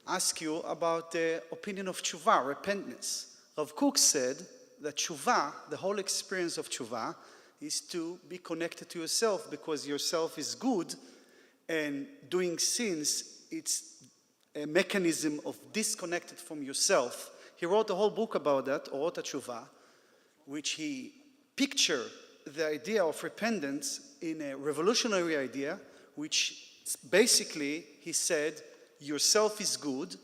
ask you about the opinion of tshuva, repentance. Rav Kook said that tshuva, the whole experience of tshuva, is to be connected to yourself because yourself is good, and doing sins, it's a mechanism of disconnected from yourself. He wrote a whole book about that, Orot HaTshuva, which he pictured the idea of repentance in a revolutionary idea, which basically, he said, yourself is good,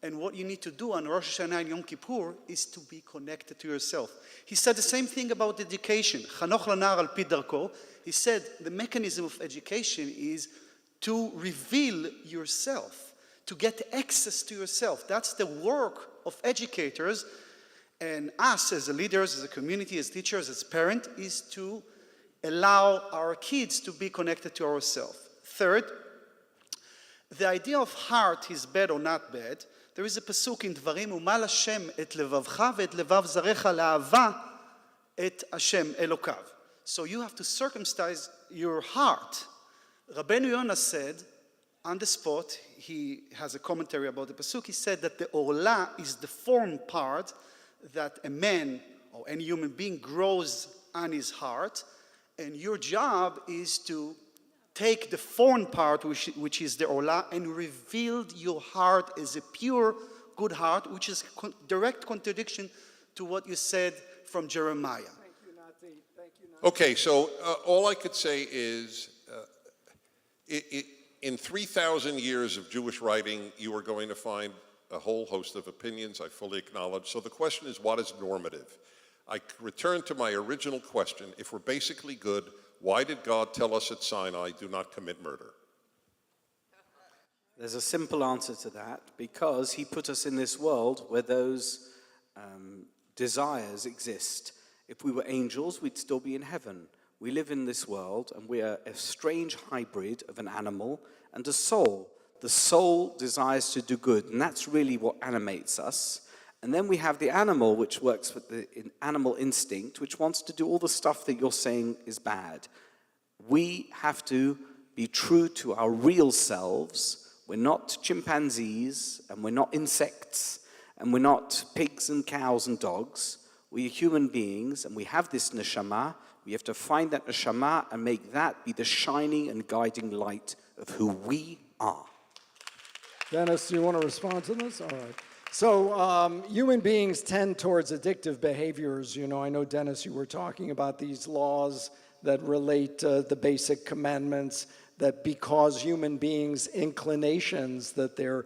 and what you need to do on Rosh Hashanah and Yom Kippur is to be connected to yourself. He said the same thing about education. Chanoch lanar al pi darko. He said the mechanism of education is to reveal yourself, to get access to yourself. That's the work of educators, and us as leaders, as a community, as teachers, as parents, is to allow our kids to be connected to ourselves. Third, the idea of heart is bad or not bad. There is a pasuk in Dvarim, umal Hashem et levavcha ve'et levav zarecha la'ava et Hashem Elokav. So you have to circumcise your heart. Rabbeinu Yonah said, on the spot, he has a commentary about the pasuk, he said that the orla is the form part that a man or any human being grows on his heart, and your job is to take the foreign part, which is the orla, and reveal your heart as a pure, good heart, which is a direct contradiction to what you said from Jeremiah. Thank you, Nati. Thank you, Nati. Okay, so all I could say is in 3,000 years of Jewish writing, you are going to find a whole host of opinions, I fully acknowledge. So the question is, what is normative? I return to my original question. If we're basically good, why did God tell us at Sinai, do not commit murder? There's a simple answer to that, because he put us in this world where those desires exist. If we were angels, we'd still be in heaven. We live in this world, and we are a strange hybrid of an animal and a soul. The soul desires to do good, and that's really what animates us. And then we have the animal, which works with the animal instinct, which wants to do all the stuff that you're saying is bad. We have to be true to our real selves. We're not chimpanzees, and we're not insects, and we're not pigs and cows and dogs. We are human beings, and we have this neshama. We have to find that neshama and make that be the shining and guiding light of who we are. Dennis, do you want to respond to this? All right. So human beings tend towards addictive behaviors. You know, I know, Dennis, you were talking about these laws that relate to the basic commandments, that because human beings' inclinations, that their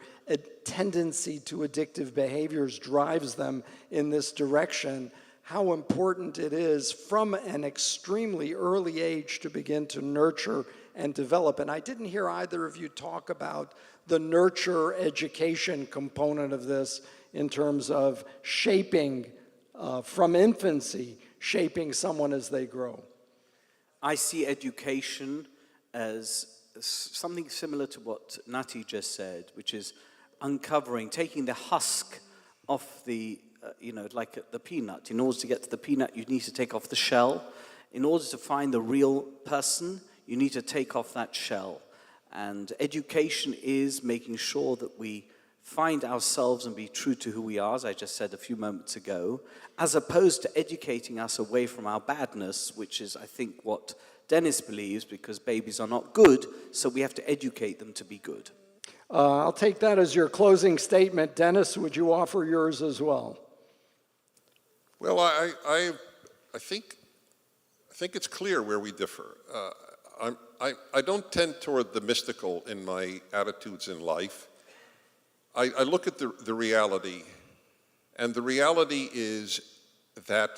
tendency to addictive behaviors drives them in this direction, how important it is from an extremely early age to begin to nurture and develop. And I didn't hear either of you talk about the nurture education component of this in terms of shaping from infancy, shaping someone as they grow. I see education as something similar to what Nati just said, which is uncovering, taking the husk off the, like the peanut. In order to get to the peanut, you need to take off the shell. In order to find the real person, you need to take off that shell. And education is making sure that we find ourselves and be true to who we are, as I just said a few moments ago, as opposed to educating us away from our badness, which is, I think, what Dennis believes, because babies are not good, so we have to educate them to be good. I'll take that as your closing statement. Dennis, would you offer yours as well? Well, I think it's clear where we differ. I don't tend toward the mystical in my attitudes in life. I look at the reality, and the reality is that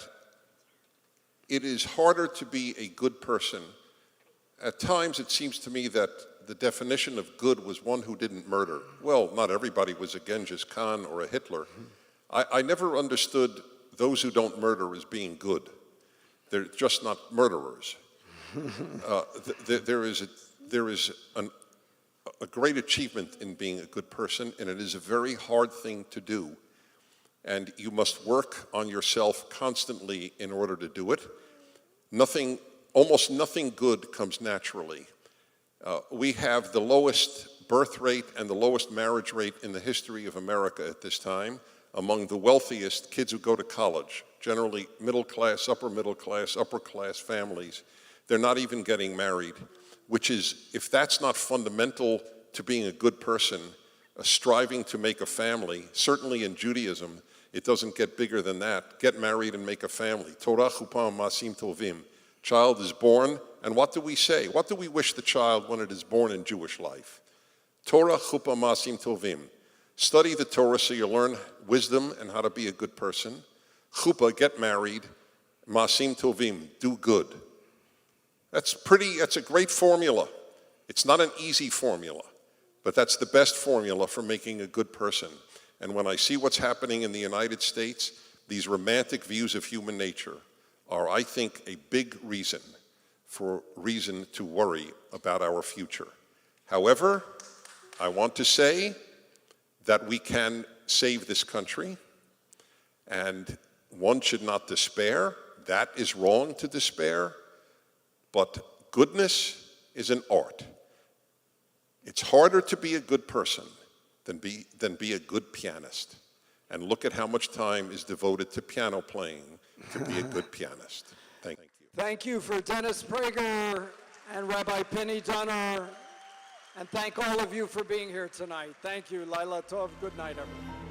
it is harder to be a good person. At times it seems to me that the definition of good was one who didn't murder. Well, not everybody was a Genghis Khan or a Hitler. I never understood those who don't murder as being good. They're just not murderers. There is a great achievement in being a good person, and it is a very hard thing to do. And you must work on yourself constantly in order to do it. Almost nothing good comes naturally. We have the lowest birth rate and the lowest marriage rate in the history of America at this time. among the wealthiest kids who go to college, generally middle class, upper class families, they're not even getting married, which is, if that's not fundamental to being a good person, striving to make a family, certainly in Judaism, it doesn't get bigger than that. Get married and make a family. Torah chupah masim tovim. Child is born, and what do we say? What do we wish the child when it is born in Jewish life? Torah chupah masim tovim. Study the Torah so you learn wisdom and how to be a good person. Chuppah, get married. Masim tovim, do good. That's a great formula. It's not an easy formula, but that's the best formula for making a good person. And when I see what's happening in the United States, these romantic views of human nature are, I think, a big reason to worry about our future. However, I want to say that we can save this country, and one should not despair. That is wrong to despair, but goodness is an art. It's harder to be a good person than be a good pianist. And look at how much time is devoted to piano playing to be a good pianist. Thank you. Thank you for Dennis Prager and Rabbi Pini Dunner. And thank all of you for being here tonight. Thank you. Laila Tov. Good night, everyone.